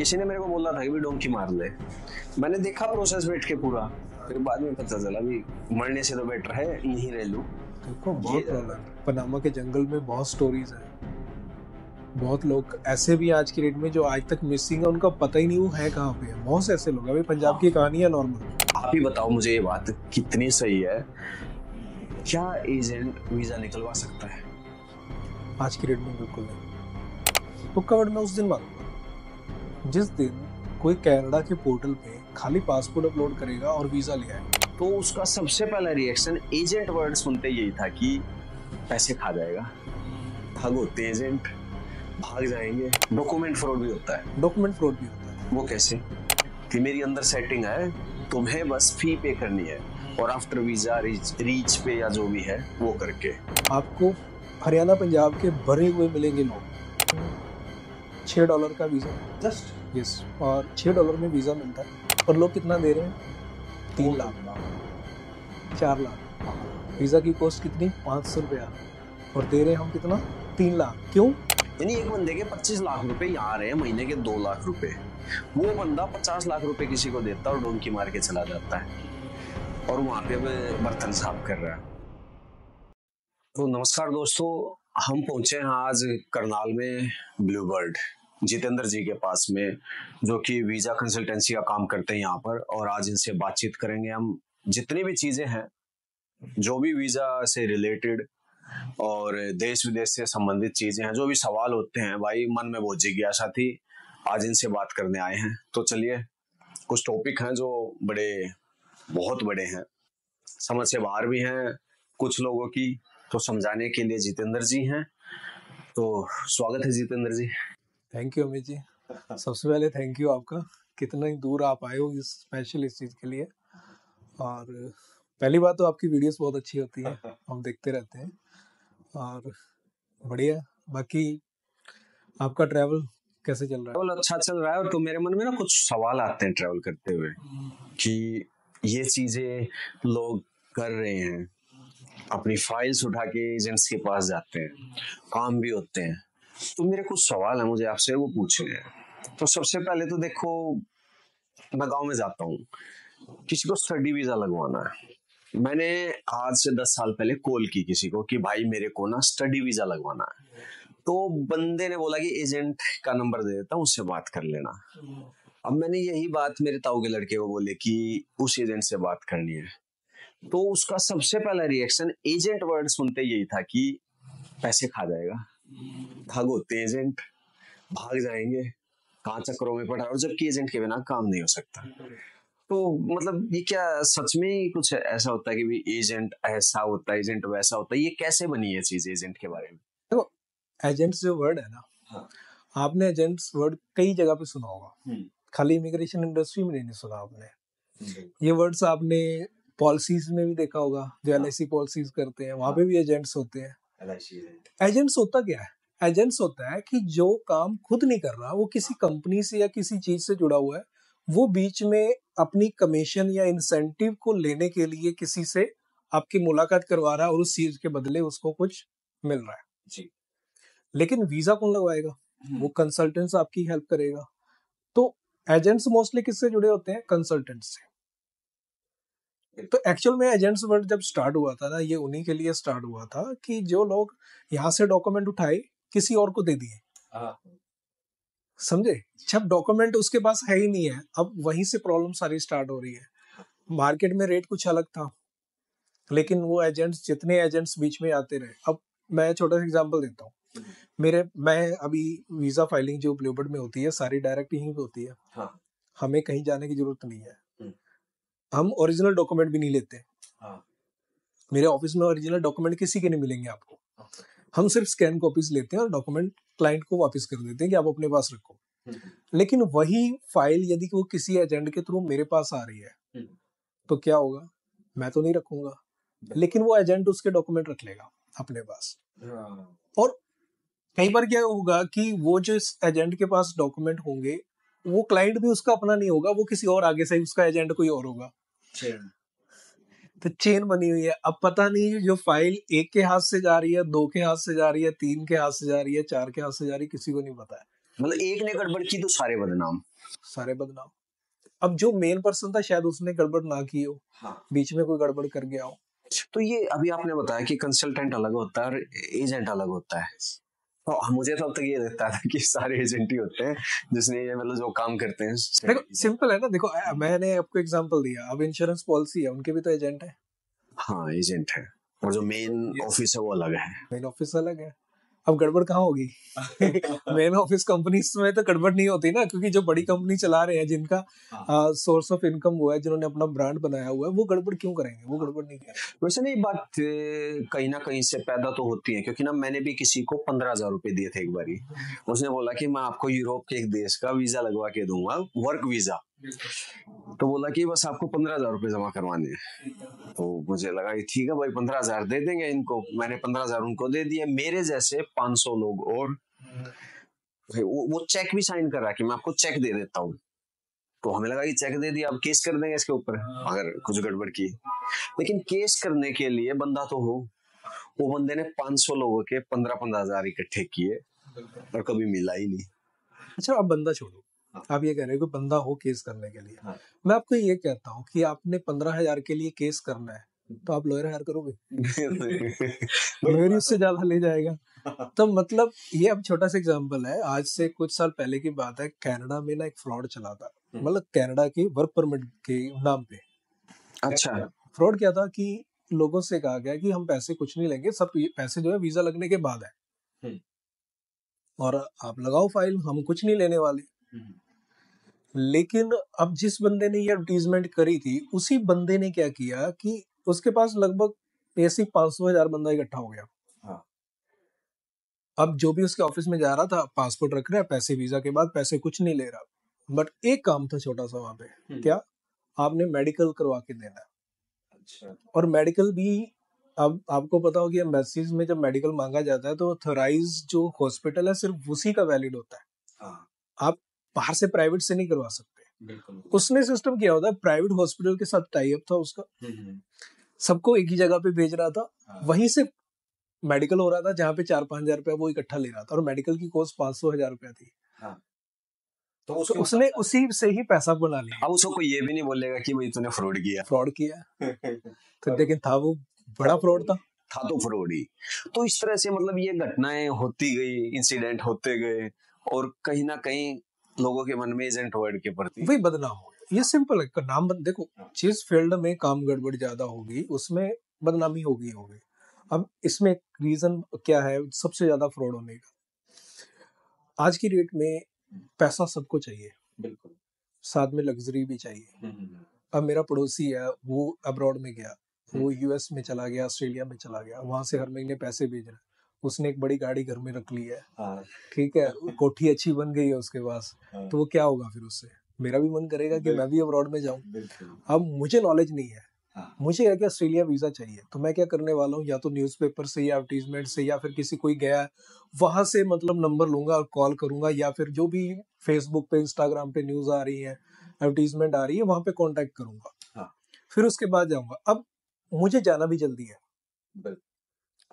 किसी ने मेरे को बोला था कि भी डोंकी मार ले। मैंने देखा प्रोसेस बैठ के पूरा, फिर बाद में पता चला भी मरने से तो बेटर है यहीं रह लूं। देखो बहुत प्रॉब्लम है। पनामा के जंगल में बहुत स्टोरीज है। बहुत लोग ऐसे भी आज की डेट में जो आज तक मिसिंग है, उनका पता ही नहीं वो है कहाँ पे है। बहुत से ऐसे लोग अभी पंजाब की कहानी है नॉर्मल। आप ही बताओ मुझे ये बात कितनी सही है, क्या एजेंट वीजा निकलवा सकता है? आज की डेट में बिल्कुल नहीं। तो कवर्ड मैं उस दिन मारूंगा जिस दिन कोई कनाडा के पोर्टल पे खाली पासपोर्ट अपलोड करेगा और वीजा ले आए। तो उसका सबसे पहला रिएक्शन एजेंट वर्ड सुनते यही था कि पैसे खा जाएगा, ठग होते एजेंट, भाग जाएंगे, डॉक्यूमेंट फ्रॉड भी होता है। डॉक्यूमेंट फ्रॉड भी होता है। वो कैसे? कि मेरी अंदर सेटिंग है, तुम्हें बस फी पे करनी है और आफ्टर वीजा रीच पे या जो भी है वो करके आपको हरियाणा पंजाब के भरे हुए मिलेंगे लोग। $6 का वीजा जस्ट यस, और $6 में वीजा मिलता है। और लोग कितना दे रहे हैं? 3 लाख 4 लाख। वीजा की कॉस्ट कितनी? 500 रुपया। और दे रहे हैं हम कितना? 3 लाख। क्यों? यानी एक बंदे के 25 लाख रुपए यहाँ आ रहे हैं, महीने के 2 लाख रुपए। वो बंदा 50 लाख रुपए किसी को देता है और डोंकी मार के चला जाता है और वहां पे बर्तन साफ कर रहा है। तो नमस्कार दोस्तों, हम पहुंचे हैं आज करनाल में ब्लूबर्ड जितेंद्र जी के पास में, जो कि वीजा कंसल्टेंसी का काम करते हैं यहाँ पर। और आज इनसे बातचीत करेंगे हम, जितनी भी चीजें हैं जो भी वीजा से रिलेटेड और देश विदेश से संबंधित चीजें हैं, जो भी सवाल होते हैं, भाई मन में बहुत जिज्ञासा थी, आज इनसे बात करने आए हैं। तो चलिए, कुछ टॉपिक हैं जो बहुत बड़े हैं, समझ से बाहर भी हैं कुछ लोगों की, तो समझाने के लिए जितेंद्र जी हैं। तो स्वागत है जितेंद्र जी। Thank you Amit ji. सबसे पहले थैंक यू आपका, कितना ही दूर आप आए हो इस स्पेशल इस चीज़ के लिए। और पहली बात तो आपकी वीडियोस बहुत अच्छी होती है, हम देखते रहते हैं और बढ़िया। बाकी आपका ट्रैवल कैसे चल रहा है? ट्रैवल अच्छा चल रहा है। और तो मेरे मन में ना कुछ सवाल आते हैं ट्रैवल करते हुए कि ये चीजें लोग कर रहे हैं, अपनी फाइल्स उठा के एजेंट्स के पास जाते हैं, काम भी होते हैं। तो मेरे कुछ सवाल है, मुझे आपसे वो पूछने हैं। तो सबसे पहले तो देखो, मैं गांव में जाता हूँ, किसी को स्टडी वीजा लगवाना है। मैंने आज से 10 साल पहले कॉल की किसी को कि भाई मेरे को ना स्टडी वीजा लगवाना है। तो बंदे ने बोला कि एजेंट का नंबर दे देता हूँ, उससे बात कर लेना। अब मैंने यही बात मेरे ताऊ के लड़के को बोले कि उस एजेंट से बात करनी है। तो उसका सबसे पहला रिएक्शन एजेंट वर्ड सुनते यही था कि पैसे खा जाएगा, ठग होते एजेंट, भाग जाएंगे, कहाँ चक्करों में पड़ा, और जबकि एजेंट के बिना काम नहीं हो सकता। तो मतलब ये क्या सच में ही कुछ ऐसा होता है कि भी एजेंट ऐसा होता है, एजेंट वैसा होता है? ये कैसे बनी है चीज एजेंट के बारे में? देखो, एजेंट्स जो वर्ड है ना, हाँ। आपने एजेंट्स वर्ड कई जगह पे सुना होगा, खाली इमिग्रेशन इंडस्ट्री में नहीं सुना आपने। ये वर्ड्स आपने पॉलिसीज में भी देखा होगा, जो LIC पॉलिसीज करते हैं वहां पे भी एजेंट्स होते हैं। एजेंट्स होता क्या है? एजेंट्स होता है कि जो काम खुद नहीं कर रहा, वो किसी कंपनी से या किसी चीज से जुड़ा हुआ है, वो बीच में अपनी कमीशन या इंसेंटिव को लेने के लिए किसी से आपकी मुलाकात करवा रहा है और उस चीज के बदले उसको कुछ मिल रहा है जी। लेकिन वीजा कौन लगवाएगा? वो कंसल्टेंट्स आपकी हेल्प करेगा। तो एजेंट्स मोस्टली किससे जुड़े होते हैं? कंसल्टेंट्स से। तो एक्चुअल में एजेंट्स वर्ड जब स्टार्ट हुआ था ना, ये उन्हीं के लिए स्टार्ट हुआ था कि जो लोग यहाँ से डॉक्यूमेंट उठाए किसी और को दे दिए, समझे? जब डॉक्यूमेंट उसके पास है ही नहीं है, अब वहीं से प्रॉब्लम सारी स्टार्ट हो रही है। मार्केट में रेट कुछ अलग था, लेकिन वो एजेंट्स, जितने एजेंट्स बीच में आते रहे। अब मैं छोटा सा एग्जांपल देता हूँ। मैं अभी वीजा फाइलिंग जो ब्लूबर्ड में होती है, सारी डायरेक्ट यहीं पे होती है। हाँ। हमें कहीं जाने की जरूरत नहीं है। हम ओरिजिनल डॉक्यूमेंट भी नहीं लेते। हाँ। मेरे ऑफिस में ओरिजिनल डॉक्यूमेंट किसी के नहीं मिलेंगे आपको। हम सिर्फ स्कैन कॉपीज लेते हैं और डॉक्यूमेंट क्लाइंट को वापस कर देते हैं कि आप अपने पास रखो। लेकिन वही फाइल यदि वो किसी एजेंट के थ्रू मेरे पास आ रही है, तो क्या होगा? मैं तो नहीं रखूंगा, लेकिन वो एजेंट उसके डॉक्यूमेंट रख लेगा अपने पास। और कई बार क्या होगा कि वो जो इस एजेंट के पास डॉक्यूमेंट होंगे, वो क्लाइंट भी उसका अपना नहीं होगा, वो किसी और आगे से ही उसका एजेंट कोई और होगा। तो चेन बनी हुई है। अब पता नहीं जो फाइल एक के हाथ से जा रही है, 2 के हाथ से जा रही है, 3 के हाथ से जा रही है, 4 के हाथ से जा रही है, किसी को नहीं पता है। मतलब एक ने गड़बड़ की तो सारे बदनाम। सारे बदनाम। अब जो मेन पर्सन था शायद उसने गड़बड़ ना की हो, हाँ। बीच में कोई गड़बड़ कर गया हो। तो ये अभी आपने बताया कि कंसल्टेंट अलग होता है और एजेंट अलग होता है, तो मुझे तो अब तक ये लगता था कि सारे एजेंट ही होते हैं जिसने ये मतलब जो काम करते हैं। देखो सिंपल है ना, देखो मैंने आपको एग्जांपल दिया, अब इंश्योरेंस पॉलिसी है, उनके भी तो एजेंट है। हाँ एजेंट है, और जो मेन ऑफिस है वो अलग है। मेन ऑफिस अलग है। अब गड़बड़ कहाँ होगी? मेन ऑफिस कंपनीज में तो गड़बड़ नहीं होती ना, क्योंकि जो बड़ी कंपनी चला रहे हैं, जिनका सोर्स ऑफ इनकम हुआ है, जिन्होंने अपना ब्रांड बनाया हुआ है, वो गड़बड़ क्यों करेंगे? वो गड़बड़ नहीं करेंगे। वैसे नहीं, बात कहीं ना कहीं से पैदा तो होती है, क्योंकि ना मैंने भी किसी को 15,000 रुपए दिए थे एक बारी। उसने बोला कि मैं आपको यूरोप के एक देश का वीजा लगवा के दूंगा, वर्क वीजा। तो बोला कि बस आपको 15,000 रुपए जमा करवाने हैं। तो मुझे लगा कि ठीक है भाई 15,000 दे देंगे इनको। मैंने 15,000 उनको दे दिए। मेरे जैसे 500 लोग और वो चेक भी साइन कर रहा कि मैं आपको चेक दे देता हूँ। तो हमें लगा कि चेक दे दिया, अब केस कर देंगे इसके ऊपर अगर कुछ गड़बड़ की। लेकिन केस करने के लिए बंदा तो हो। वो बंदे ने 500 लोगों के 15,000 इकट्ठे किए और कभी मिला ही नहीं। अच्छा, अब बंदा छोड़ो, आप ये कह रहे हो कि बंदा हो केस करने के लिए। मैं आपको ये कहता हूँ कि आपने 15,000 के लिए केस करना है, तो आप लॉयर हायर करोगे? लॉयर उससे ज्यादा ले जाएगा। तो मतलब ये अब छोटा सा एग्जांपल है, आज से कुछ साल पहले की बात है, कनाडा में ना एक फ्रॉड चला था, मतलब कनाडा के वर्क परमिट के नाम पे। अच्छा। फ्रॉड क्या था कि लोगों से कहा गया कि हम पैसे कुछ नहीं लेंगे, सब पैसे जो है वीजा लगने के बाद है, और आप लगाओ फाइल, हम कुछ नहीं लेने वाले। लेकिन अब जिस बंदे ने ये एडवर्टीजमेंट करी थी, उसी बंदे ने क्या किया कि उसके पास लगभग ऐसे 500,000 बंदा इकट्ठा हो गया। अब जो भी उसके ऑफिस में जा रहा था, पासपोर्ट रख रहा है, पैसे वीजा के बाद, पैसे कुछ नहीं ले रहा। बट एक काम था छोटा सा वहां पे, क्या? आपने मेडिकल करवा के देना है। अच्छा। और मेडिकल भी, अब आपको पता हो कि एम्बेसीज में जब मेडिकल मांगा जाता है तो ऑथराइज जो हॉस्पिटल है सिर्फ उसी का वैलिड होता है। हाँ। आप बाहर से प्राइवेट से नहीं करवा सकते। बिल्कुल। उसने सिस्टम किया होता है, प्राइवेट हॉस्पिटल के साथ टाई अप था उसका, सबको एक ही जगह पे भेज रहा था। हाँ। वहीं से मेडिकल हो रहा था, जहाँ पे 4-5 हजार रुपया वो इकट्ठा ले रहा था, और मेडिकल की कॉस्ट 500,000 रुपया थी। हाँ। तो उसने उसी से ही पैसा बना लिया। अब उसको कोई ये भी नहीं बोलेगा कि भाई तूने फ्रॉड किया। फ्रॉड किया। तो लेकिन था वो बड़ा फ्रॉड था तो फ्रॉड ही। तो इस तरह से मतलब ये घटनाएं होती गई, इंसिडेंट होते गए, और कहीं ना कहीं लोगों के मन में एजेंट वर्ड के प्रति वही बदनाम हो गया। ये सिंपल है, नाम देखो, जिस फील्ड में काम गड़बड़ ज्यादा होगी उसमें बदनामी होगी। अब इसमें रीजन क्या है सबसे ज्यादा फ्रॉड होने का? आज की डेट में पैसा सबको चाहिए, बिल्कुल, साथ में लग्जरी भी चाहिए। अब मेरा पड़ोसी है, वो अब्रॉड में गया, वो यूएस में चला गया, ऑस्ट्रेलिया में चला गया, वहां से हर महीने पैसे भेज रहा है, उसने एक बड़ी गाड़ी घर में रख ली है। हाँ। ठीक है, कोठी अच्छी बन गई है उसके पास। हाँ। तो वो क्या होगा फिर उससे? मेरा भी मन करेगा कि मैं भी अब्रॉड में जाऊं। अब मुझे नॉलेज नहीं है। हाँ। मुझे क्या ऑस्ट्रेलिया वीजा चाहिए, तो मैं क्या करने वाला हूँ, या तो न्यूज़पेपर से या एडवर्टीजमेंट से, या फिर किसी कोई गया वहां से मतलब नंबर लूंगा और कॉल करूंगा, या फिर जो भी फेसबुक पे, इंस्टाग्राम पे न्यूज आ रही है, एडवर्टीजमेंट आ रही है, वहां पे कांटेक्ट करूंगा। हाँ। फिर उसके बाद जाऊंगा। अब मुझे जाना भी जल्दी है,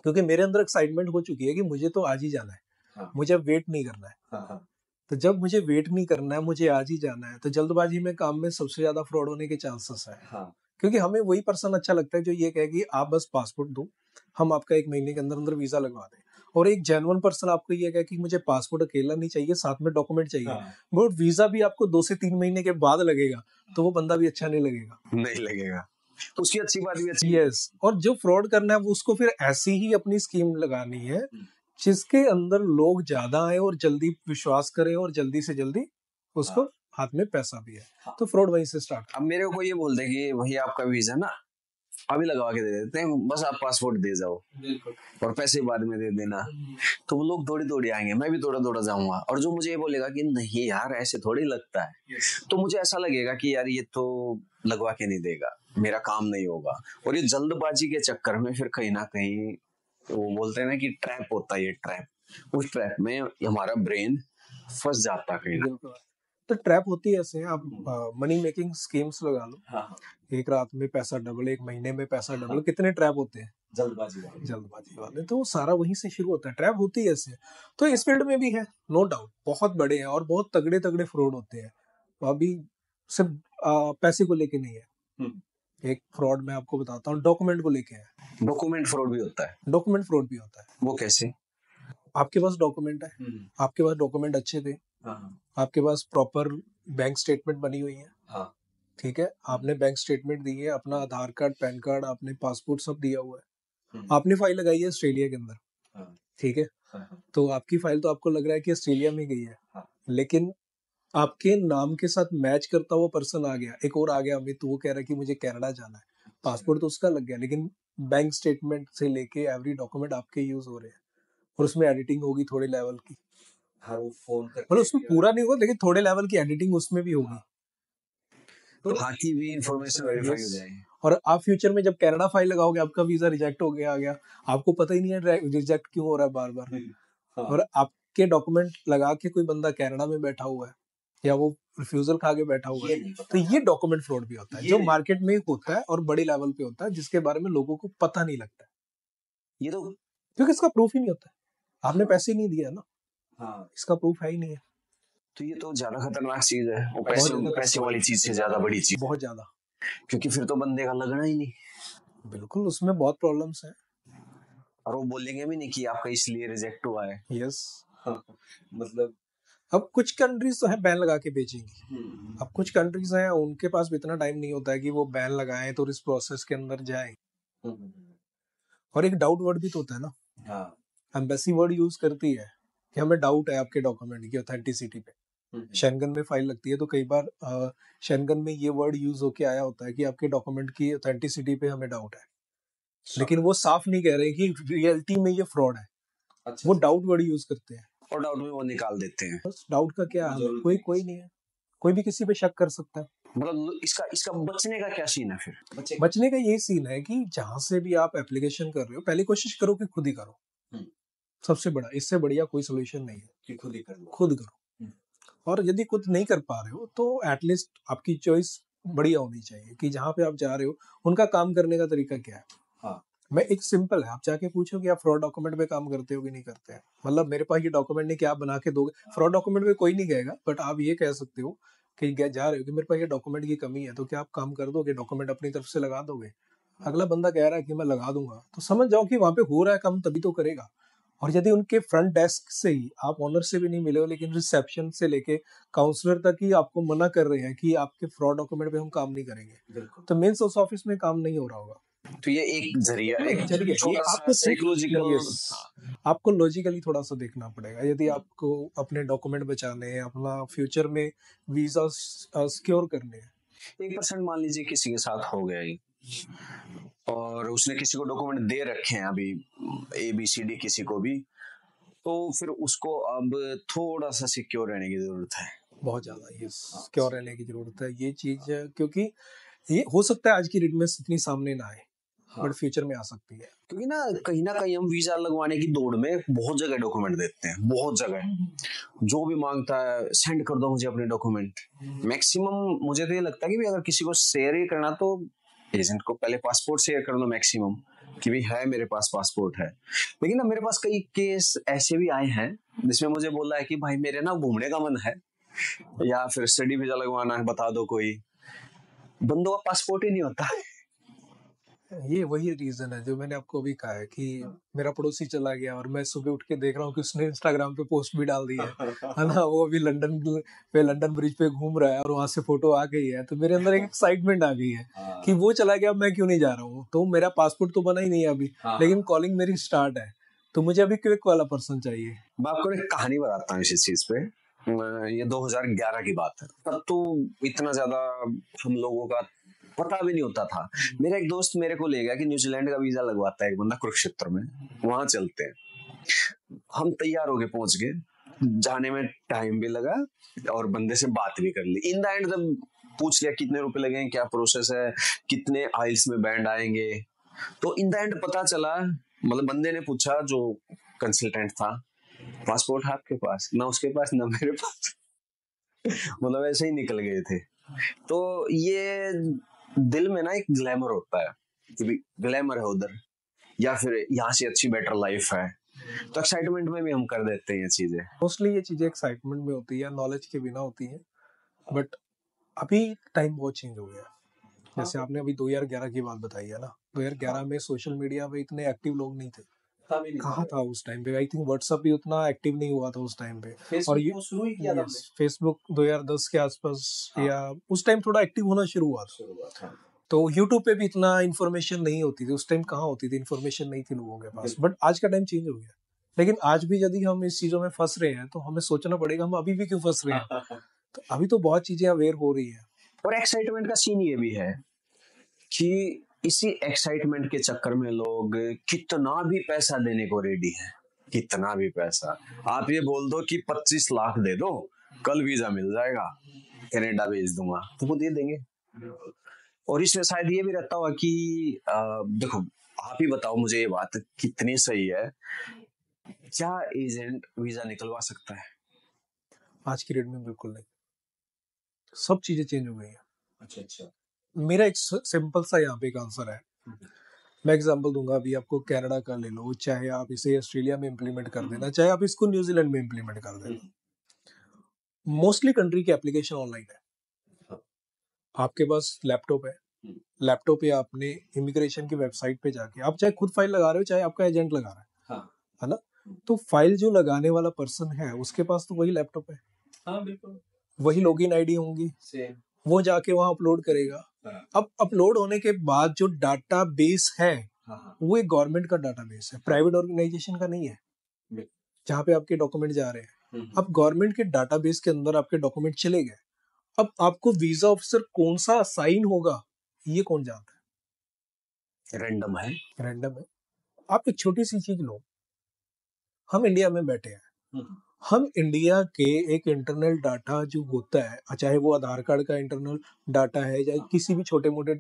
क्योंकि मेरे अंदर एक्साइटमेंट हो चुकी है कि मुझे तो आज ही जाना है। हाँ। मुझे अब वेट नहीं करना है। हाँ। तो जब मुझे वेट नहीं करना है, मुझे आज ही जाना है, तो जल्दबाजी में काम में सबसे ज्यादा फ्रॉड होने के चांसेस है। हाँ। क्योंकि हमें वही पर्सन अच्छा लगता है जो ये कहे कि आप बस पासपोर्ट दो, हम आपका 1 महीने के अंदर अंदर वीजा लगवा दें। और एक जेन्युइन पर्सन आपको ये कहे कि मुझे पासपोर्ट अकेला नहीं चाहिए, साथ में डॉक्यूमेंट चाहिए। हाँ। बट वीजा भी आपको 2 से 3 महीने के बाद लगेगा, तो वो बंदा भी अच्छा नहीं लगेगा। तो उसकी अच्छी बात भी अच्छी। यस। और जो फ्रॉड करना है वो उसको फिर ऐसी ही अपनी स्कीम लगानी है जिसके अंदर लोग ज्यादा आए और जल्दी विश्वास करें और जल्दी से जल्दी उसको हाथ में पैसा भी है। तो फ्रॉड वहीं से स्टार्ट। अब मेरे को ये बोल दे कि वही आपका वीजा ना अभी लगवा के दे देते हैं, बस आप पासपोर्ट दे जाओ और पैसे बाद में दे देना, तो वो लोग दौड़े दौड़े आएंगे, मैं भी दौड़ा दौड़ा जाऊंगा। और जो मुझे ये बोलेगा कि नहीं यार ऐसे थोड़ी लगता है, तो मुझे ऐसा लगेगा कि यार ये तो लगवा के नहीं देगा, मेरा काम नहीं होगा। और ये जल्दबाजी के चक्कर में फिर कहीं ना कहीं वो बोलते हैं ना कि ट्रैप होता है, ये ट्रैप, उस ट्रैप में हमारा ब्रेन फंस जाता है कहीं ना। तो ट्रैप होती है ऐसे, आप मनी मेकिंग स्कीम्स लगा लो। हाँ। एक रात में पैसा डबल, 1 महीने में पैसा डबल। हाँ। कितने ट्रैप होते हैं। जल्दबाजी वाले, तो वो सारा वहीं से शुरू होता है, ट्रैप होती है ऐसे। तो इस फील्ड में भी है, नो डाउट, बहुत बड़े हैं और बहुत तगड़े तगड़े फ्रॉड होते हैं। तो अभी सिर्फ पैसे को लेके नहीं है, एक फ्रॉड मैं आपको बताता हूँ, डॉक्यूमेंट को लेके है। डॉक्यूमेंट फ्रॉड भी होता है? डॉक्यूमेंट फ्रॉड भी होता है। वो कैसे? आपके पास डॉक्यूमेंट है, आपके पास डॉक्यूमेंट अच्छे थे, आपके पास प्रॉपर बैंक स्टेटमेंट बनी हुई है, ठीक है, आपने बैंक स्टेटमेंट दी है, अपना आधार कार्ड, पैन कार्ड, आपने पासपोर्ट सब दिया हुआ है, आपने फाइल लगाई है ऑस्ट्रेलिया के अंदर, ठीक है, तो आपकी फाइल तो आपको लग रहा है कि ऑस्ट्रेलिया में गई है, लेकिन आपके नाम के साथ मैच करता हुआ पर्सन आ गया, एक और आ गया अमित, वो कह रहा है कि मुझे कनाडा जाना है, पासपोर्ट तो उसका लग गया, लेकिन बैंक स्टेटमेंट से लेके एवरी डॉक्यूमेंट आपके यूज हो रहे हैं, और उसमें एडिटिंग होगी थोड़े लेवल की, वो फोन कर, मतलब उसमें पूरा नहीं होगा, लेकिन थोड़े लेवल की एडिटिंग उसमें भी होगी, तो बाकी भी इंफॉर्मेशन वेरीफाई हो जाएगी। और आप फ्यूचर में जब कनाडा फाइल लगाओगे, आपका वीजा रिजेक्ट हो गया, आ गया, आपको पता ही नहीं है रिजेक्ट क्यों हो रहा है बार बार, और आपके डॉक्यूमेंट लगा के कोई बंदा कनाडा में बैठा हुआ है या वो रिफ्यूजल खा के बैठा हुआ है, तो ये डॉक्यूमेंट फ्रॉड भी होता है, जो मार्केट में होता है और बड़े लेवल पे होता है, जिसके बारे में लोगों को पता नहीं लगता है, ये तो क्योंकि इसका प्रूफ ही नहीं होता है, आपने पैसे नहीं दिया ना, इसका प्रूफ है ही नहीं है। तो ये तो ज्यादा खतरनाक चीज है, वो पैसे वाली चीज से ज्यादा बड़ी चीज, बहुत ज्यादा, क्योंकि फिर तो बंदे का लगना ही नहीं। बिल्कुल, उसमें बहुत प्रॉब्लम्स हैं, और वो बोलेंगे भी नहीं कि आपका इसलिए रिजेक्ट हुआ है। यस, मतलब अब कुछ कंट्रीज तो है बैन लगा के बेचेंगी, अब कुछ कंट्रीज हैं उनके पास भी इतना टाइम नहीं होता है कि वो बैन लगाएं तो इस प्रोसेस के अंदर जाएं, और एक डाउट वर्ड भी तो होता है ना, एम्बेसी वर्ड यूज करती है कि हमें डाउट है आपके डॉक्यूमेंट की ऑथेंटिसिटी पे, शेंगन में फाइल लगती है तो कई बार शेंगन में ये वर्ड यूज होके आया होता है कि आपके डॉक्यूमेंट की ऑथेंटिसिटी पे हमें डाउट है, लेकिन वो साफ नहीं कह रहे कि रियलिटी में ये फ्रॉड है, वो डाउट वर्ड यूज करते हैं, और डाउट में वो निकाल देते हैं। बस डाउट का क्या हाल है, कोई नहीं है, कोई भी किसी पे शक कर सकता है। मतलब इसका बचने का क्या सीन है फिर? बचने का ये सीन है कि जहां से भी आप एप्लीकेशन कर रहे हो, पहले कोशिश करो कि खुद ही करो, सबसे बड़ा, इससे बढ़िया कोई सोल्यूशन नहीं है कि खुद ही कर लो, खुद करो, और यदि खुद नहीं कर पा रहे हो तो एटलीस्ट आपकी चॉइस बढ़िया होनी चाहिए कि जहाँ पे आप जा रहे हो उनका काम करने का तरीका क्या है। मैं एक सिंपल है, आप जाके पूछो कि आप फ्रॉड डॉक्यूमेंट पे काम करते हो कि नहीं करते हैं, मतलब मेरे पास ये डॉक्यूमेंट नहीं, क्या आप बना के दोगे, फ्रॉड डॉक्यूमेंट पे कोई नहीं कहेगा, बट आप ये कह सकते हो कि जा रहे हो कि मेरे पास ये डॉक्यूमेंट की कमी है, तो क्या आप काम कर दोगे, डॉक्यूमेंट अपनी तरफ से लगा दोगे, अगला बंदा कह रहा है कि मैं लगा दूंगा, तो समझ जाओ कि वहां पे हो रहा है काम, तभी तो करेगा। और यदि उनके फ्रंट डेस्क से ही आप ऑनर से भी नहीं मिले हो, लेकिन रिसेप्शन से लेके काउंसलर तक ही आपको मना कर रहे हैं कि आपके फ्रॉड डॉक्यूमेंट पे हम काम नहीं करेंगे, तो मेंस उस ऑफिस में काम नहीं हो रहा होगा। तो ये एक जरिया, एक ये आपको साइकोलॉजिकल, आपको लॉजिकली थोड़ा सा देखना पड़ेगा, यदि आपको अपने डॉक्यूमेंट बचाने हैं, अपना फ्यूचर में वीजा सिक्योर करने हैं। 1% मान लीजिए किसी के साथ हो गया ही, और उसने किसी को डॉक्यूमेंट दे रखे हैं अभी ABCD किसी को भी, तो फिर उसको अब थोड़ा सा सिक्योर रहने की जरूरत है, बहुत ज्यादा ये सिक्योर रहने की जरूरत है, ये चीज, क्योंकि ये हो सकता है आज की डेट में इतनी सामने ना आए, बट फ्यूचर में आ सकती है, क्योंकि ना कहीं हम वीजा लगवाने की दौड़ में बहुत जगह डॉक्यूमेंट देते हैं, बहुत जगह जो भी मांगता है सेंड कर दो मुझे अपने डॉक्यूमेंट। मैक्सिमम मुझे तो ये लगता है कि भी अगर किसी को शेयर ही करना तो एजेंट को पहले पासपोर्ट शेयर कर दो मैक्सिमम, कि भी है मेरे पास पासपोर्ट है। लेकिन ना मेरे पास कई केस ऐसे भी आए हैं जिसमें मुझे बोला है कि भाई मेरे ना घूमने का मन है या फिर स्टडी वीजा लगवाना है, बता दो कोई, बंदों का पासपोर्ट ही नहीं होता है। ये वही रीजन है जो मैंने आपको अभी कहा है कि मेरा पड़ोसी चला गया और मैं सुबह उठ के देख रहा हूँ कि उसने इंस्टाग्राम पे पोस्ट भी डाल दी है ना, वो अभी लंदन ब्रिज पे घूम रहा है और वहां से फोटो आ गई है, तो मेरे अंदर एक एक्साइटमेंट आ गई है कि वो चला गया, मैं क्यों नहीं जा रहा हूँ, तो मेरा पासपोर्ट तो बना ही नहीं है अभी, लेकिन कॉलिंग मेरी स्टार्ट है, तो मुझे अभी क्विक वाला पर्सन चाहिए। मैं आपको एक कहानी बताता हूँ इस चीज पे, ये 2011 की बात है, तब तो इतना ज्यादा हम लोगों का पता भी नहीं होता था। मेरा एक दोस्त मेरे को ले गया कि न्यूजीलैंड का वीजा लगवाता है एक बंदा कुरुक्षेत्र में, वहां चलते हैं। हम तैयार होके पहुंच गए, जाने में टाइम भी लगा और बंदे से बात भी कर ली। इन द एंड जब पूछ लिया कितने रुपए लगेंगे, क्या प्रोसेस है, कितने आइल्स में बैंड आएंगे, तो इन द एंड पता चला, मतलब बंदे ने पूछा जो कंसल्टेंट था, पासपोर्ट है आपके पास? ना उसके पास ना मेरे पास मतलब ऐसे ही निकल गए थे। तो ये दिल में ना एक ग्लैमर होता है कि भी ग्लैमर है उधर, या फिर यहाँ से अच्छी बेटर लाइफ है, तो एक्साइटमेंट में भी हम कर देते हैं ये चीजें। मोस्टली ये चीजें एक्साइटमेंट में होती है, नॉलेज के बिना होती है। बट अभी टाइम बहुत चेंज हो गया। जैसे आपने अभी 2011 की बात बताई है ना, 2011 में सोशल मीडिया पे इतने एक्टिव लोग नहीं थे। कहाँ था उस टाइम पे? आई थिंक व्हाट्सएप भी उतना एक्टिव नहीं हुआ था उस टाइम पे। और ये शुरू ही किया था फेसबुक 2010 के आसपास, या उस टाइम थोड़ा एक्टिव होना शुरू हुआ था। तो यूट्यूब पे भी इतना इन्फॉर्मेशन नहीं होती थी उस टाइम। कहाँ होती थी? इन्फॉर्मेशन नहीं थी लोगों के पास। बट आज का टाइम चेंज हो गया। लेकिन आज भी यदि हम इस चीजों में फंस रहे हैं तो हमें सोचना पड़ेगा हम अभी भी क्यों फंस रहे हैं। तो अभी तो बहुत चीजें अवेयर हो रही है। और एक्साइटमेंट का सीन ये भी है कि इसी एक्साइटमेंट के चक्कर में लोग कितना भी पैसा देने को रेडी है, कितना भी पैसा। आप ये बोल दो कि 25 लाख दे दो, कल वीजा मिल जाएगा, कनाडा भेज दूंगा, तो वो दे देंगे। और इसमें शायद ये भी रहता हुआ कि देखो आप ही बताओ मुझे ये बात कितनी सही है, क्या एजेंट वीजा निकलवा सकता है? आज की डेट में बिल्कुल नहीं। सब चीजें चेंज हो गई हैं। अच्छा मेरा एक सिंपल सा यहाँ पे एक आंसर है। मैं एग्जांपल दूंगा। अभी आपको कनाडा का ले लो, चाहे आप इसे ऑस्ट्रेलिया में इम्प्लीमेंट कर देना, चाहे आप इसको न्यूजीलैंड में इम्प्लीमेंट कर देना, मोस्टली कंट्री की एप्लीकेशन ऑनलाइन है। आपके पास लैपटॉप है, लैपटॉप पे आपने इमिग्रेशन की वेबसाइट पे जाके आप चाहे खुद फाइल लगा रहे हो चाहे आपका एजेंट लगा रहा है ना, तो फाइल जो लगाने वाला पर्सन है उसके पास तो वही लैपटॉप है। हाँ बिल्कुल, वही लॉगिन आईडी होंगी, वो जाके वहां अपलोड करेगा। अब अपलोड होने के बाद जो डाटा बेस है वो एक गवर्नमेंट का डाटा बेस है, प्राइवेट ऑर्गेनाइजेशन का नहीं है, जहाँ पे आपके डॉक्यूमेंट जा रहे हैं। अब गवर्नमेंट के डाटा बेस के अंदर आपके डॉक्यूमेंट चले गए। अब आपको वीजा ऑफिसर कौन सा असाइन होगा ये कौन जानता है? रैंडम है, रैंडम है। आप एक छोटी सी चीज लो, हम इंडिया में बैठे हैं, हम इंडिया के एक इंटरनल डाटा जो होता है, चाहे वो आधार कार्ड का इंटरनल डाटा है, चाहे किसी भी छोटे मोटे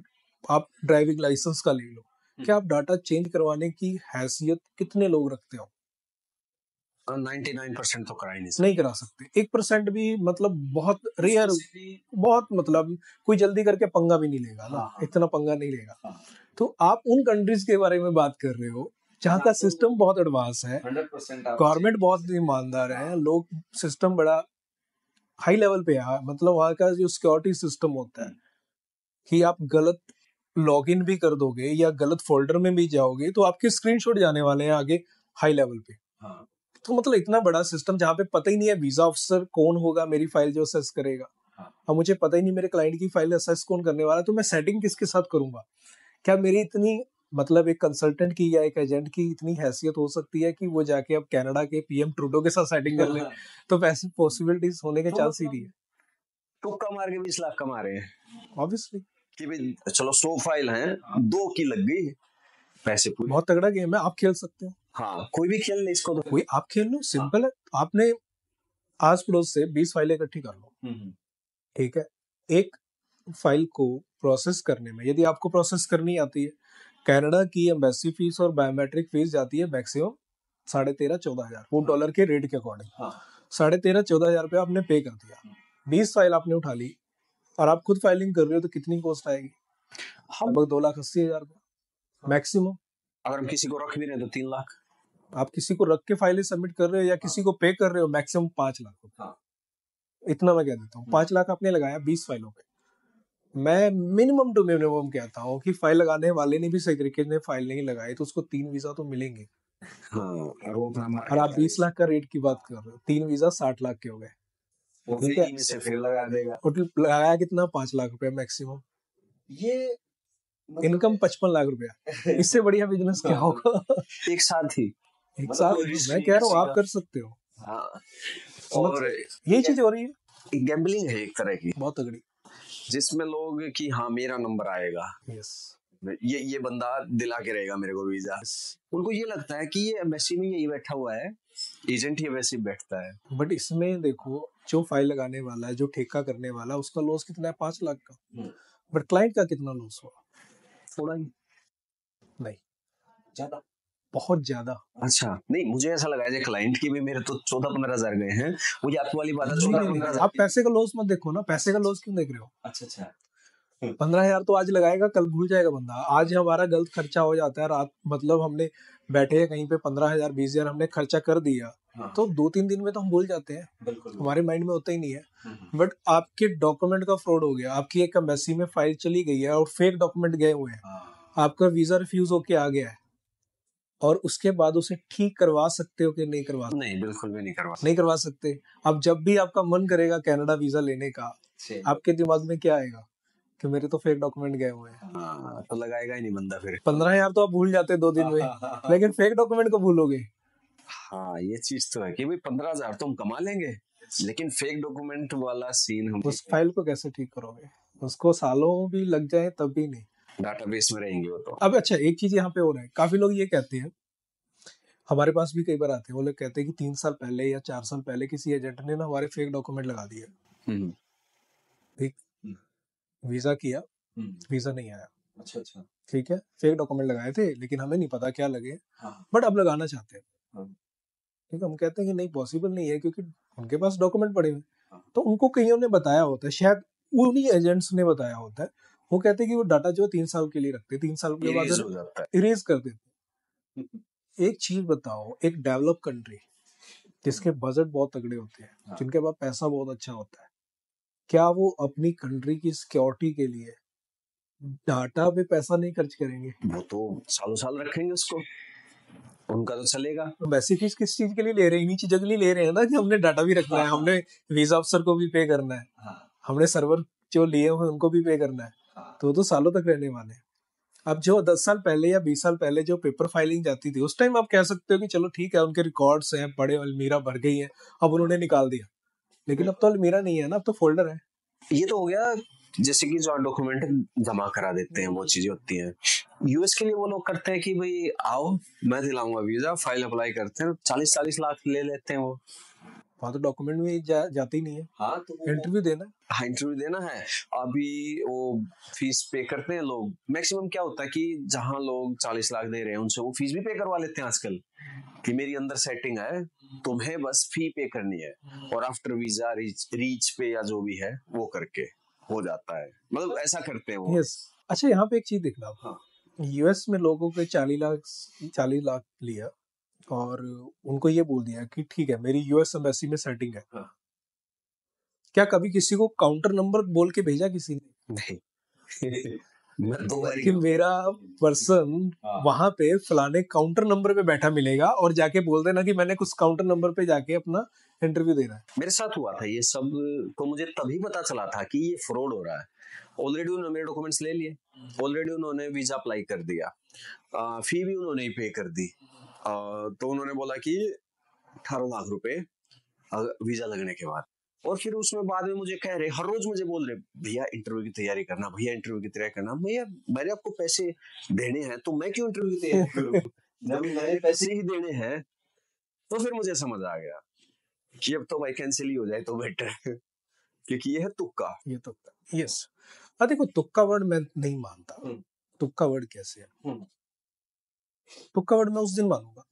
आप ड्राइविंग लाइसेंस का ले लो, क्या आप डाटा चेंज करवाने की हैसियत कितने लोग रखते हो? 99% तो करा ही नहीं करा सकते। 1% भी मतलब बहुत रेयर, बहुत मतलब कोई जल्दी करके पंगा भी नहीं लेगा ना, इतना पंगा नहीं लेगा। तो आप उन कंट्रीज के बारे में बात कर रहे हो जहाँ का सिस्टम बहुत एडवांस है, गवर्नमेंट बहुत ईमानदार है, लोग सिस्टम बड़ा हाई लेवल पे है। मतलब वहाँ का जो सिक्योरिटी सिस्टम होता है कि आप गलत लॉगिन भी कर दोगे या गलत फोल्डर में भी जाओगे तो आपके स्क्रीनशॉट जाने वाले हैं आगे हाई लेवल पे। तो मतलब इतना बड़ा सिस्टम जहाँ पे पता ही नहीं है वीजा ऑफिसर कौन होगा मेरी फाइल जो असेस करेगा। अब मुझे पता ही नहीं मेरे क्लाइंट की फाइल असेस कौन करने वाला है, तो मैं सेटिंग किसके साथ करूंगा? क्या मेरी इतनी मतलब एक कंसल्टेंट की या एक एजेंट की इतनी हैसियत हो सकती है कि वो जाके अब कनाडा के पीएम ट्रूडो के साथ सेटिंग कर ले? तो वैसी पॉसिबिलिटीज होने के चांस ही नहीं है। तुक्का मार के 20 लाख कमा रहे हैं ऑब्वियसली कि भाई चलो 100 फाइल हैं, 2 की लग गई, पैसे पूरे। बहुत तगड़ा गेम है, आप खेल सकते हो। हाँ, कोई भी खेल ले इसको, तो कोई आप खेल लो, सिंपल है। आपने आस पड़ोस से 20 फाइलें इकट्ठी कर लो, ठीक है। एक फाइल को प्रोसेस करने में यदि आपको प्रोसेस करनी आती है, कनाडा की एम्बेसी फीस और बायोमेट्रिक फीस जाती है मैक्सिमम 13,500-14,000, वो डॉलर के रेट के अकॉर्डिंग 13,500-14,000 रुपया आपने पे कर दिया। 20 फाइल आपने उठा ली और आप खुद फाइलिंग कर रहे हो तो कितनी कॉस्ट आएगी? लगभग 2,80,000 रुपया मैक्सिमम। अगर हम किसी को रख भी रहे हैं तो 3 लाख। आप किसी को रख के फाइलें सबमिट कर रहे हो या किसी को पे कर रहे हो, मैक्सिमम 5 लाख रुपए। इतना मैं कह देता हूँ। 5 लाख आपने लगाया 20 फाइलों पे। मैं मिनिमम टू मिनिमम कहता हूँ कि फाइल लगाने वाले ने भी सही तरीके से फाइल नहीं लगाई तो उसको 3 वीजा तो मिलेंगे। और आप 20 लाख का रेट की बात कर रहे हो, 3 वीजा 60 लाख के हो गए। ठीक है, से फिर लगा देगा। लगाया कितना? 5 लाख रुपया मैक्सिमम। ये इनकम 55 लाख रुपया। इससे बढ़िया बिजनेस क्या होगा? एक साथ ही, एक साथ मैं कह रहा हूँ आप कर सकते हो। हाँ, और यही चीज हो रही है। गैम्बलिंग है एक तरह की, बहुत तगड़ी, जिसमें लोग कि हाँ मेरा नंबर आएगा, यस, ये बंदा दिला के रहेगा मेरे को वीजा। उनको ये लगता है कि ये एम्बेसी में यही बैठा हुआ है, एजेंट ही वैसे बैठता है। बट इसमें देखो जो फाइल लगाने वाला है, जो ठेका करने वाला है, उसका लॉस कितना है? 5 लाख का। बट क्लाइंट का कितना लॉस हुआ? थोड़ा ही नहीं, ज्यादा, बहुत ज्यादा। अच्छा, नहीं मुझे ऐसा लगा है क्लाइंट की भी मेरे तो 14-15 हजार गए हैं। वो ये आपकी वाली बात है, 14-15 हजार। आप पैसे का लॉस मत देखो ना, पैसे का लॉस क्यों देख रहे हो? अच्छा, 15,000 तो आज लगाएगा, कल भूल जाएगा बंदा। आज हमारा गलत खर्चा हो जाता है रात, मतलब हमने बैठे हैं कहीं पे 15,000 20,000 हमने खर्चा कर दिया, हाँ तो 2-3 दिन में तो हम भूल जाते हैं, बिल्कुल हमारे माइंड में होता ही नहीं है। बट आपके डॉक्यूमेंट का फ्रॉड हो गया, आपकी एक एम्बेसी में फाइल चली गई है और फेक डॉक्यूमेंट गए हुए हैं, आपका वीजा रिफ्यूज होके आ गया है, और उसके बाद उसे ठीक करवा सकते हो कि नहीं करवा सकते? नहीं, बिल्कुल भी नहीं करवा नहीं करवा सकते। अब जब भी आपका मन करेगा कनाडा वीजा लेने का, सकते। आपके दिमाग में क्या आएगा कि मेरे तो फेक डॉक्यूमेंट गए हुए हैं। हाँ, तो लगाएगा ही नहीं बंदा फिर। 15,000 तो आप भूल जाते 2 दिन में, लेकिन फेक डॉक्यूमेंट को भूलोगे। हाँ, ये चीज तो है कि भाई 15,000 तो हम कमा लेंगे, लेकिन फेक डॉक्यूमेंट वाला सीन हम उस फाइल को कैसे ठीक करोगे? उसको सालों भी लग जाए तब भी नहीं। डाटाबेस में रहेंगे वो तो। अब अच्छा, एक चीज यहाँ पे हो रहा है, काफी लोग ये कहते हैं, हमारे पास भी कई बार आते हैं, वो लोग कहते हैं कि 3 साल पहले या 4 साल पहले किसी एजेंट ने ना हमारे फेक डॉक्यूमेंट लगा दिए, हम्म, ठीक, वीजा किया, वीजा नहीं आया, अच्छा अच्छा, ठीक है, फेक डॉक्यूमेंट लगाए थे लेकिन हमें नहीं पता क्या लगे, हाँ बट अब लगाना चाहते हैं। हाँ, ठीक है, हम कहते हैं कि नहीं, पॉसिबल नहीं है, क्योंकि उनके पास डॉक्यूमेंट पड़े हुए हैं। हाँ। तो उनको कईयों ने बताया होता है, शायद उन्हीं एजेंट्स ने बताया होता है, वो कहते हैं कि वो डाटा जो 3 साल के लिए रखते, 3 साल के बाद erase हो जाता है। इरेज कर देते। एक चीज बताओ, एक डेवलप कंट्री जिसके बजट बहुत तगड़े होते हैं, हाँ। जिनके पास पैसा बहुत अच्छा होता है, क्या वो अपनी कंट्री की सिक्योरिटी के लिए डाटा पे पैसा नहीं खर्च करेंगे? वो तो सालों साल रखेंगे उसको, उनका तो चलेगा। तो वैसी फीस किस चीज के लिए ले रहे हैं? इन्हीं चीजों के लिए ले रहे हैं ना, कि हमने डाटा भी रखना है, हमने वीजा अफसर को भी पे करना है, हमने सर्वर जो लिए हुए उनको भी पे करना है, तो वो तो सालों तक रहने वाले हैं। अब जो 10 साल पहले या 20 साल पहले जो पेपर फाइलिंग जाती थी, उस टाइम आप कह सकते हो कि चलो ठीक है, उनके रिकॉर्ड्स हैं, बड़े अलमीरा भर गई है, अब उन्होंने निकाल दिया, लेकिन अब तो अलमीरा नहीं है ना, अब तो फोल्डर है। ये तो हो गया, जैसे कि जो डॉक्यूमेंट जमा करा देते हैं वो चीजें होती हैं। यूएस के लिए वो लोग करते हैं कि भाई आओ मैं दिलाऊंगा वीजा, फाइल अप्लाई करते हैं, 40-40 लाख ले लेते हैं वो। वहाँ तो डॉक्यूमेंट में जाते ही नहीं है, हाँ तो इंटरव्यू देना है। हाँ, इंटरव्यू देना है। अभी वो फीस पे करते हैं लोग, मैक्सिमम क्या होता है कि जहाँ लोग 40 लाख दे रहे हैं उनसे वो फीस भी पे करवा लेते हैं आजकल, कि मेरी अंदर सेटिंग है, तुम्हें बस फी पे करनी है, और आफ्टर वीजा रीच पे या जो भी है वो करके हो जाता है, मतलब ऐसा करते हैं वो। यस। अच्छा, यहाँ पे एक चीज देखना, हाँ यूएस में लोगों के 40 लाख लिया और उनको ये बोल दिया कि ठीक है, मेरी यूएस एम्बेसी में सेटिंग है। हाँ। क्या कभी किसी को काउंटर नंबर बोल के भेजा किसी ने नहीं मैं दो बार कि मेरा पर्सन वहां पे फलाने काउंटर नंबर पे बैठा मिलेगा, और जाके बोल देना कि मैंने कुछ काउंटर नंबर पे जाके अपना इंटरव्यू देना है? मेरे साथ हुआ था ये सब, तो मुझे तभी पता चला था कि ये फ्रॉड हो रहा है। ऑलरेडी उन्होंने मेरे डॉक्यूमेंट्स ले लिए, ऑलरेडी उन्होंने वीजा अप्लाई कर दिया, फी भी उन्होंने ही पे कर दी, तो उन्होंने बोला कि 18 लाख रुपए वीजा लगने के बाद, और फिर उसमें बाद में मुझे कह रहे, हर रोज मुझे बोल रहे, भैया इंटरव्यू की तैयारी करना, भैया इंटरव्यू की तैयारी करना। भैया मैंने आपको पैसे देने हैं तो मैं क्यों इंटरव्यू की तैयारी करूं? जब मैंने पैसे ही देने हैं। तो फिर मुझे समझ आ गया कि अब तो भाई कैंसिल ही हो जाए तो बेटर है, क्योंकि ये है तुक्का। ये तुक्का, यस। देखो, तुक्का वर्ड मैं नहीं मानता। तुक्का वर्ड कैसे है? तुक्का वर्ड मैं उस दिन मानूंगा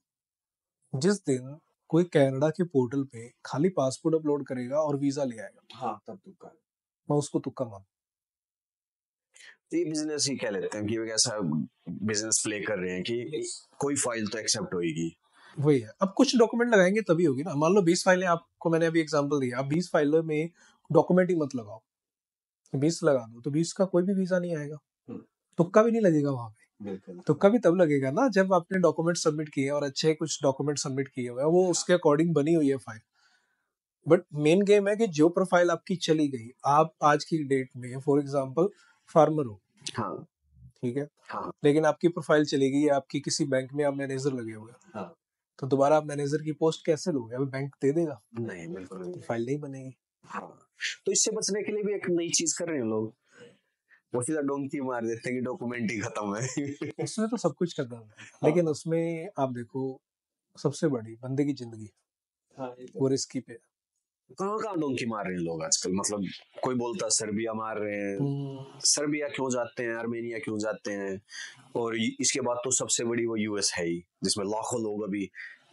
जिस दिन कोई कनाडा के पोर्टल पे खाली पासपोर्ट अपलोड करेगा और वीजा ले आएगा, हाँ तब तुक्का, मैं उसको तुक्का मानूंगा। तो ये बिजनेस ही कह लेते हैं कि वे ऐसा बिजनेस प्ले कर रहे हैं कि कोई फाइल तो एक्सेप्ट होगी। वही है, अब कुछ डॉक्यूमेंट लगाएंगे तभी होगी ना। मान लो 20 फाइलें, आपको मैंने अभी एग्जांपल दिया, आप 20 फाइलों में डॉक्यूमेंट ही मत लगाओ, 20 लगा दो तो 20 का कोई भी वीजा नहीं आएगा, तुक्का भी नहीं लगेगा वहां पे। तुक्का भी तब लगेगा ना जब आपने डॉक्यूमेंट सबमिट किए और अच्छे कुछ डॉक्यूमेंट सबमिट किए हुए हैं, वो उसके अकॉर्डिंग बनी हुई है फाइल। बट मेन गेम है कि जो प्रोफाइल आपकी चली गई, आप आज की डेट में फॉर एग्जांपल फार्मर हो, हाँ ठीक है, हाँ लेकिन आपकी प्रोफाइल चली गई, आपकी किसी बैंक में आप मैनेजर लगे हुए हैं, हाँ, तो दोबारा आप मैनेजर की पोस्ट कैसे लोगे? अभी बैंक दे देगा? नहीं बिल्कुल नहीं। फाइल नहीं बनेगी। हाँ, तो इससे बचने के लिए भी एक नई चीज कर रहे हैं लोग, वो सीधा डोंकी मार देते हैं कि डॉक्यूमेंट ही खत्म है। उसमें तो सब कुछ करना है, लेकिन उसमें आप देखो, सबसे बड़ी बंदे की जिंदगी, वो रिस्की पे है। कहाँ कहाँ डोंकी मार रहे हैं लोग आजकल, मतलब कोई बोलता है सर्बिया मार रहे हैं, सर्बिया क्यों जाते हैं, आर्मेनिया क्यों जाते हैं, और इसके बाद तो सबसे बड़ी वो यूएस है ही, जिसमें लाखों लोग अभी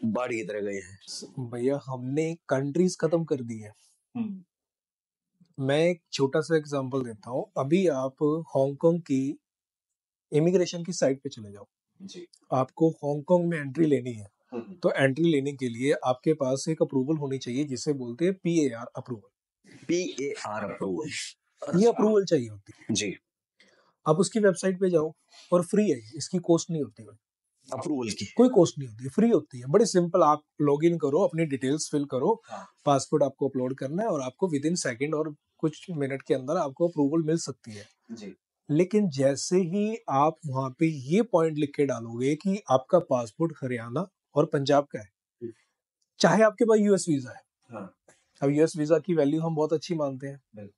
बाढ़ की तरह गए हैं। भैया, हमने कंट्रीज खत्म कर दी है, मैं एक छोटा सा एग्जांपल देता हूँ। अभी आप हांगकांग की इमिग्रेशन की साइट पे चले जाओ, जी। आपको हांगकांग में एंट्री लेनी है, तो एंट्री लेने के लिए आपके पास एक अप्रूवल होनी चाहिए जिसे बोलते हैं PAR अप्रूवल। PAR अप्रूवल, ये अप्रूवल चाहिए होती है। जी। आप उसकी वेबसाइट पे जाओ और फ्री है, इसकी कॉस्ट नहीं होती है, अप्रूवल की कोई कॉस्ट नहीं होती है, फ्री होती है। बड़ी सिंपल, आप लॉग इन करो, अपनी डिटेल्स फिल करो, पासपोर्ट आपको अपलोड करना है और आपको विद इन सेकेंड और कुछ मिनट के अंदर आपको अप्रूवल मिल सकती है। जी। लेकिन जैसे ही आप वहां पे ये पॉइंट लिख के डालोगे कि आपका पासपोर्ट हरियाणा और पंजाब का है, चाहे आपके पास यूएस वीजा है, हाँ। अब यूएस वीजा की वैल्यू हम बहुत अच्छी मानते हैं,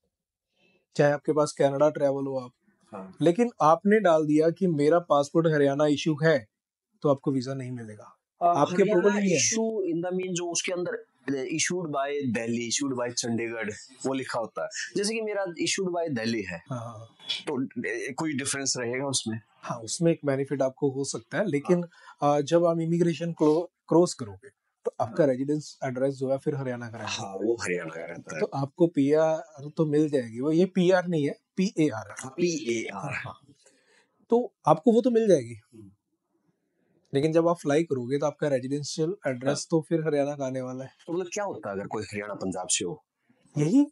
चाहे आपके पास कनाडा ट्रैवल हो आप, हाँ। लेकिन आपने डाल दिया कि मेरा पासपोर्ट हरियाणा इशू है, तो आपको वीजा नहीं मिलेगा, आपके अप्रूवल ही नहीं है। इशू इन द मीन जो उसके अंदर issued by Delhi, issued by Chandigarh वो लिखा होता है, जैसे कि मेरा इशूड बाय दिल्ली है। हाँ, तो कोई डिफरेंस रहेगा उसमें? हाँ, उसमें एक बेनिफिट आपको हो सकता है, लेकिन जब आप इमिग्रेशन क्रॉस करोगे तो आपका रेजिडेंस एड्रेस जो है फिर हरियाणा का रहेगा। हाँ, वो हरियाणा का रहता है। तो आपको PR तो मिल जाएगी, वो ये PR नहीं है, PAR है। PAR। हाँ, तो आपको वो तो मिल जाएगी, लेकिन जब आप फ्लाई करोगे तो आपका रेजिडेंशियल एड्रेस तो फिर हरियाणा का आने वाला है। तो मतलब क्या होता है अगर कोई हरियाणा पंजाब से हो? यही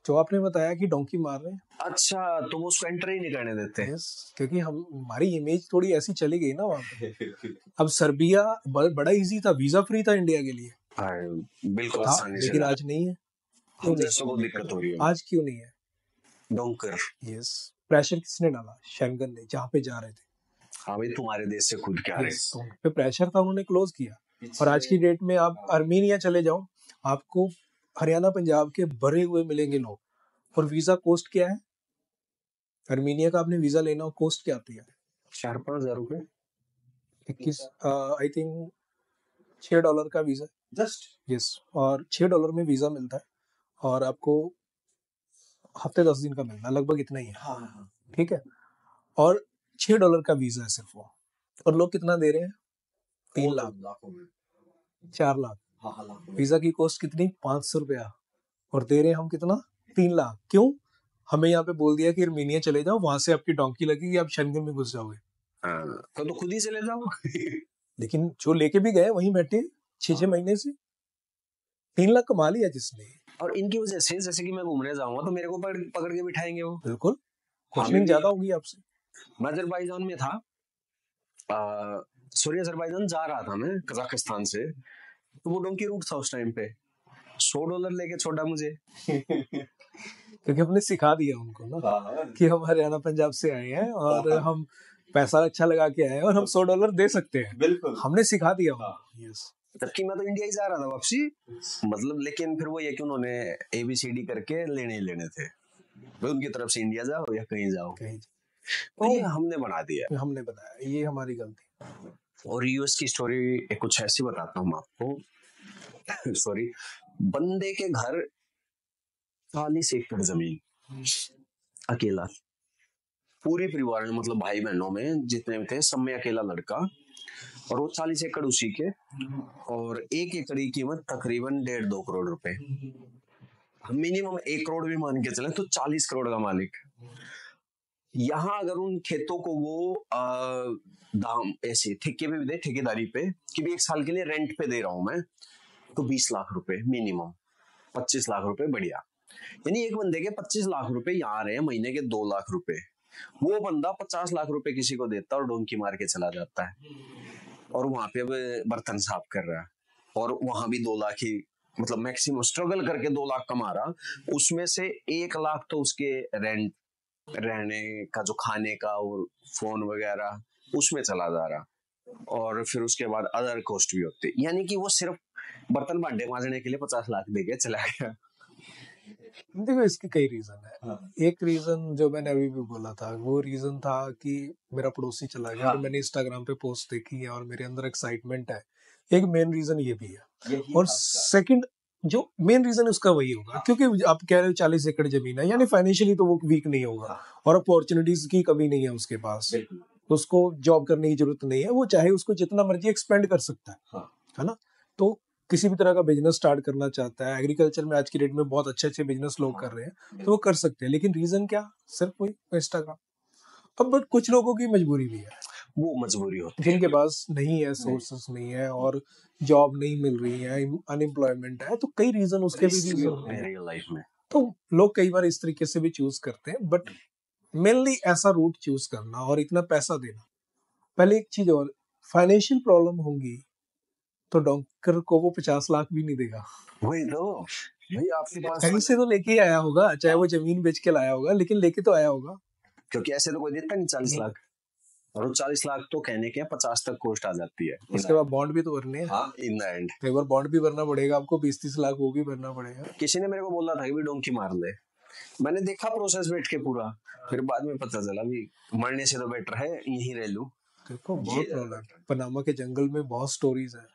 जो आपने बताया कि डोंकी मार रहे हैं। अच्छा, तो वो उसको एंटर ही नहीं करने देते? यस, क्योंकि हमारी इमेज थोड़ी ऐसी चली गई ना वहाँ पे। अब सर्बिया बड़ा इजी था, वीजा फ्री था इंडिया के लिए, बिल्कुल था, आसानी से लेकिन जा। आज नहीं है। हम जैसों को दिक्कत हो रही है आज क्यों नहीं है? डोंकर। यस, प्रेशर किसने डाला? शेंगन ने, जहाँ पे जा रहे थे। हाँ भाई, तुम्हारे देश से खुद क्या यस, तो उन पे प्रेशर था, उन्होंने क्लोज किया। और आज की डेट में आप आर्मीनिया चले जाओ, आपको हरियाणा पंजाब के भरे हुए मिलेंगे लोग, और वीजा कॉस्ट क्या है? आर्मीनिया का आपने वीजा लेना हो, कॉस्ट क्या आती है? 4-5 हजार रुपए। 21 आई थिंक $6 का वीजा, जस्ट। यस, और $6 में वीजा मिलता है और आपको हफ्ते 10 दिन का मिलता है, लगभग इतना ही है। हाँ। ठीक है, और $6 का वीजा है सिर्फ वो, और लोग कितना दे रहे हैं? 3 लाख, 4 लाख। वीजा की कॉस्ट कितनी? 500 रुपया, और दे रहे हैं हम कितना? 3 लाख। क्यों? हमें यहाँ पे बोल दिया कि आर्मीनिया चले जाओ, वहां से आपकी डोंकी लगेगी, आप शेंगन में घुस जाओगे। तो खुद ही चले जाओ। लेकिन जो लेके भी गए वहीं बैठे 6-6 महीने से, 3 लाख कमा लिया जिसने। और इनकी वजह से जैसे कि मैं घूमने जाऊंगा तो मेरे को पकड़ के बिठाएंगे वो। बिल्कुल, क्वेश्चनिंग ज्यादा होगी आपसे। मैं अजरबैजान में था, सॉरी अजरबैजान जा रहा था मैं कजाकिस्तान से, तो वो डोंकी रूट था उस टाइम पे, $100 लेके छोड़ा मुझे। क्योंकि हमने सिखा दिया उनको ना कि हम हरियाणा पंजाब से आए हैं और हम पैसा अच्छा लगा के आए हैं और हम $100 दे सकते हैं। बिल्कुल, हमने सिखा दिया उनको। यस, जबकि मैं तो इंडिया ही जा रहा था वापसी, मतलब, लेकिन फिर वो ये कि उन्होंने ABCD करके लेने ही लेने थे, तो उनकी तरफ से इंडिया जाओ या कहीं जाओ, तो ये हमने बना दिया, हमने बनाया, ये हमारी गलती। और यूएस की स्टोरी कुछ ऐसी बताता हूँ आपको। सॉरी, बंदे के घर 40 एकड़ जमीन, अकेला, पूरे परिवार में, मतलब भाई बहनों में जितने भी थे सब में अकेला लड़का, और वो 40 एकड़ उसी के, और 1 एकड़ की कीमत तकरीबन 1.5-2 करोड़ रुपए, हम मिनिमम 1 करोड़ भी मान के चले तो 40 करोड़ का मालिक। यहाँ अगर उन खेतों को वो दाम ऐसे ठेके पे भी दे, ठेकेदारी पे, कि भी 1 साल के लिए रेंट पे दे रहा हूं मैं, तो 20 लाख रुपए मिनिमम, 25 लाख रुपए बढ़िया, यानी एक बंदे के 25 लाख रुपए यहाँ आ रहे हैं, महीने के 2 लाख रुपए, वो बंदा 50 लाख रुपए किसी को देता और डोंकी मार के चला जाता है, और वहां पे अब बर्तन साफ कर रहा है, और वहां भी 2 लाख ही, मतलब मैक्सिमम स्ट्रगल करके 2 लाख कमा रहा, उसमें से 1 लाख तो उसके रेंट, रहने का, जो खाने का और फोन वगैरह उसमें चला जा रहा, और फिर उसके बाद अदर कॉस्ट भी होते, यानी कि वो सिर्फ बर्तन भांडे मांजने के लिए 50 लाख देके चला गया। देखो, इसके कई रीजन है। एक रीजन जो मैंने अभी भी बोला था, वो रीजन था कि मेरा पड़ोसी चला गया और मैंने इंस्टाग्राम पे पोस्ट देखी है और मेरे अंदर एक्साइटमेंट है, एक मेन रीजन ये भी है। और सेकंड जो मेन रीजन है उसका वही होगा, क्योंकि आप कह रहे हो 40 एकड़ जमीन है, यानी फाइनेंशियली तो वो वीक नहीं होगा और अपॉर्चुनिटीज की कमी नहीं है उसके पास, उसको जॉब करने की जरूरत नहीं है, वो चाहे उसको जितना मर्जी एक्सपेंड कर सकता है ना। तो किसी भी तरह का बिजनेस स्टार्ट करना चाहता है, एग्रीकल्चर में आज की डेट में बहुत अच्छे अच्छे बिजनेस लोग कर रहे हैं, तो वो कर सकते हैं। लेकिन रीजन क्या? सिर्फ वही इंस्टाग्राम। अब बट कुछ लोगों की मजबूरी भी है, वो मजबूरी होती है। जिनके पास नहीं है, सोर्सेस नहीं है और जॉब नहीं मिल रही है, अनएम्प्लॉयमेंट है, तो कई रीजन उसके भी रिस्क भी रीजन होते हैं रियल लाइफ में। तो लोग कई बार इस तरीके से भी चूज करते हैं। बट मेनली ऐसा रूट चूज करना और इतना पैसा देना, पहले एक चीज और, फाइनेंशियल प्रॉब्लम होंगी तो डॉक्टर को वो 50 लाख भी नहीं देगा। वही तो भाई, आपके पास कहीं से तो लेके ही आया होगा, चाहे वो जमीन बेच के लाया होगा, लेकिन लेके तो आया होगा। क्योंकि ऐसे तो कोई देता नहीं 40 लाख, और वो 40 लाख तो कहने के 50 तक कॉस्ट आ जाती है। उसके बाद बॉन्ड भी तो भरने हैं। हाँ, इन द एंड एक बार बॉन्ड भी भरना पड़ेगा आपको, 20-30 लाख वो भी भरना पड़ेगा। किसी ने मेरे को बोला था कि भी डोंकी मार ले, मैंने देखा प्रोसेस बैठ के पूरा, फिर बाद में पता चला भी मरने से तो बेटर है यहीं रह लूं। देखो बहुत प्रॉब्लम, पनामा के जंगल में बहुत स्टोरीज है,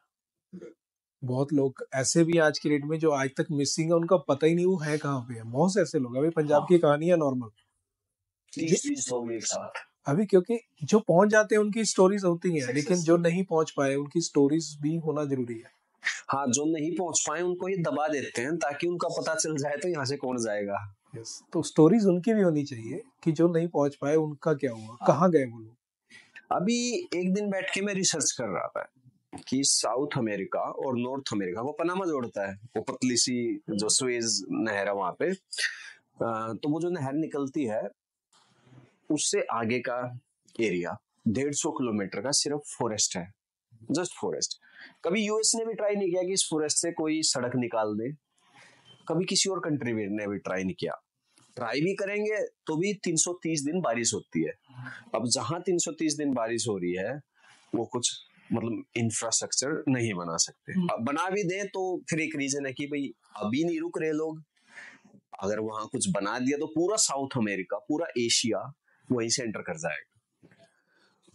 बहुत लोग ऐसे भी आज की डेट में जो आज तक मिसिंग है, उनका पता ही नहीं वो है कहाँ पे है। बहुत से ऐसे लोग, अभी पंजाब की कहानी है नॉर्मल, 30 लोग एक साथ। अभी क्योंकि जो पहुंच जाते हैं उनकी स्टोरीज होती हैं, लेकिन जो नहीं पहुंच पाए उनकी स्टोरीज भी होना जरूरी है। हाँ, जो नहीं पहुंच पाए उनको ये दबा देते हैं ताकि उनका पता चल जाए तो यहाँ से कौन जाएगा। यस, तो स्टोरीज उनकी भी होनी चाहिए कि जो नहीं पहुंच पाए उनका क्या हुआ, कहाँ गए वो लोग। अभी एक दिन बैठ के मैं रिसर्च कर रहा था कि साउथ अमेरिका और नॉर्थ अमेरिका को पनामा जोड़ता है, वो पतली सी जो सुएज नहर है वहां पे। तो वो जो नहर निकलती है उससे आगे का एरिया 150 किलोमीटर का सिर्फ फॉरेस्ट है, जस्ट फॉरेस्ट। कभी यूएस ने भी ट्राई नहीं किया कि इस फॉरेस्ट से कोई सड़क निकाल दे, कभी किसी और कंट्री ने भी ट्राई नहीं किया। ट्राई भी करेंगे तो भी 330 दिन बारिश होती है। अब जहां 330 दिन बारिश हो रही है वो कुछ मतलब इंफ्रास्ट्रक्चर नहीं बना सकते। अब बना भी दें तो फिर एक रीजन है कि भाई अभी नहीं रुक रहे लोग, अगर वहां कुछ बना दिया तो पूरा साउथ अमेरिका, पूरा एशिया वहीं से एंटर कर जाएगा।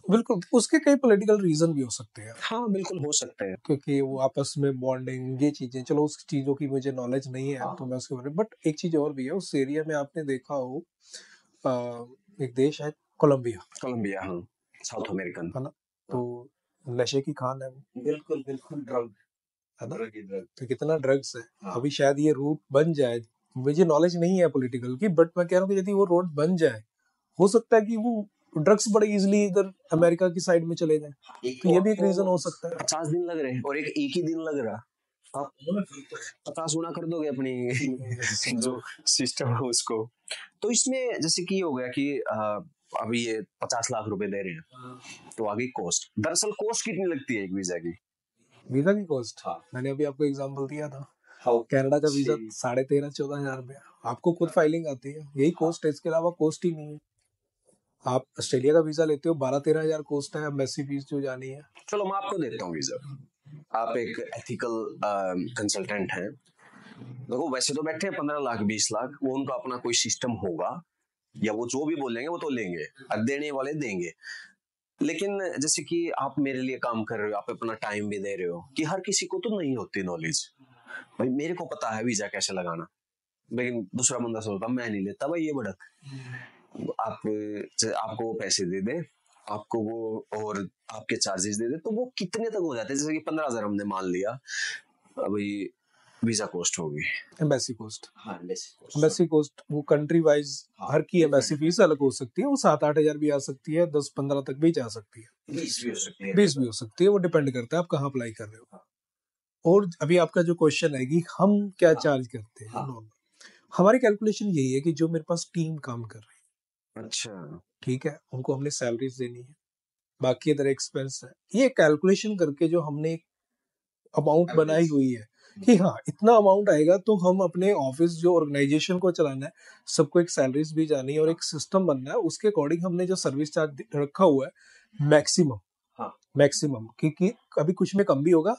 बिल्कुल, उसके कई पॉलिटिकल रीजन भी हो सकते हैं। हाँ बिल्कुल हो सकते हैं, क्योंकि वो आपस में बॉन्डिंग, ये चीजें, चलो उस चीजों की मुझे नॉलेज नहीं है तो मैं उसके बारे में, बट एक चीज और भी है उस एरिया में, आपने देखा हो एक देश है कोलंबिया, कोलंबिया, हाँ साउथ अमेरिकन है ना, तो नशे की खान है वो, बिल्कुल बिल्कुल ड्रग है ना, ड्रग। तो कितना ड्रग्स है। अभी शायद ये रूट बन जाए, मुझे नॉलेज नहीं है पॉलिटिकल की, बट मैं कह रहा हूँ कि यदि वो रोड बन जाए, हो सकता है कि वो ड्रग्स बड़े इजीली इधर अमेरिका की साइड में चले जाए, तो ये भी एक रीजन हो सकता है। 50 दिन लग रहे हैं और एक ही दिन लग रहा, आप 50 गुना कर दोगे अपनी जो सिस्टम है उसको। तो इसमें जैसे कि हो गया कि अभी ये 50 लाख रुपए दे रहे हैं, तो आगे कॉस्ट, दरअसल कॉस्ट कितनी लगती है एक वीजा की? वीजा की कॉस्ट, मैंने अभी आपको एग्जांपल दिया था, कनाडा का वीजा 13,500-14,000 रुपया, आपको खुद फाइलिंग आती है, यही कॉस्ट है, इसके अलावा कॉस्ट ही नहीं है। आप ऑस्ट्रेलिया का वीजा लेते हो 12-13 हजार कॉस्ट है, एम्बेसी फीस जो जानी है। चलो मैं आपको देता हूँ वीजा, आप एक एथिकल कंसल्टेंट हैं, देखो वैसे तो बैठे हैं 15 लाख 20 लाख, वो उनका अपना कोई सिस्टम होगा या वो जो भी बोलेंगे वो तो लेंगे, और देने वाले देंगे। लेकिन जैसे कि आप मेरे लिए काम कर रहे हो, आप अपना टाइम भी दे रहे हो, कि हर किसी को तो नहीं होती नॉलेज। भाई मेरे को पता है वीजा कैसे लगाना, लेकिन दूसरा बंदा सोचता मैं नहीं लेता भाई ये भड़क। आपको वो पैसे दे दे, आपको वो और आपके चार्जेस दे दे, तो वो कितने तक हो जाते हैं? जैसे कि 15,000 हमने मान लिया, अभी वीजा कॉस्ट होगी, एम्बेसी कॉस्ट, हाँ एम्बेसी कॉस्ट वो कंट्री वाइज हर की एम्बेसी फीस अलग हो सकती है, वो 7-8 हजार भी आ सकती है, 10-15 तक भी जा सकती है, 20 भी हो सकती है, 20 भी हो सकती है, वो डिपेंड करता है आप कहाँ अप्लाई कर रहे हो। और अभी आपका जो क्वेश्चन है कि हम क्या चार्ज करते हैं, हमारी कैलकुलेशन यही है कि जो मेरे पास टीम काम कर रही है, अच्छा ठीक है, उनको हमने सैलरीज देनी है, बाकी अदर एक्सपेंस है, ये कैलकुलेशन करके जो हमने अमाउंट बनाई हुई है कि हाँ इतना अमाउंट आएगा तो हम अपने ऑफिस जो ऑर्गेनाइजेशन को चलाना है, सबको एक सैलरीज भी जानी है और एक सिस्टम बनना है, उसके अकॉर्डिंग हमने जो सर्विस चार्ज रखा हुआ है मैक्सिमम, मैक्सिमम, क्योंकि कभी कुछ में कम भी होगा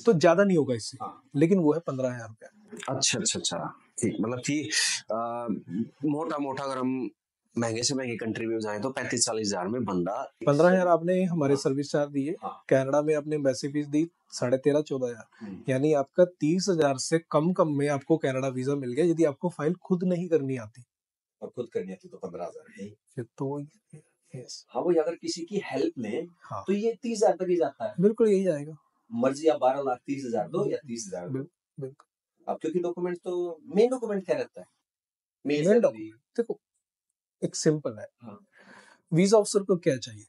तो ज्यादा नहीं होगा इससे, लेकिन वो है 15,000 रुपया। अच्छा अच्छा अच्छा, ठीक, मतलब कि मोटा मोटा अगर हम महंगे से महंगी कंट्री में जाए तो 35-40 हजार में बंदा। 15,000 आपने हमारे सर्विस चार्ज दिए, कनाडा में आपने एम्बेसी फीस दी 13,500-14,000, यानी आपका 30,000 से कम में आपको कनाडा वीजा मिल गया, यदि आपको फाइल खुद नहीं करनी आती, और खुद करनी आती तो 15,000 है फिर तो हाँ, वो अगर किसी की हेल्प लें हाँ तो ये 30,000 तक ही जाता है, बिल्कुल यही जाएगा। मर्जी आप 12,30,000 दो या 30,000 दो। बिल्कुल। अब क्योंकि डॉक्यूमेंट तो मेन डॉक्यूमेंट क्या रहता है? Main main salary. डॉक्यूमेंट देखो एक सिंपल है। हाँ। वीजा ऑफिसर को क्या चाहिए?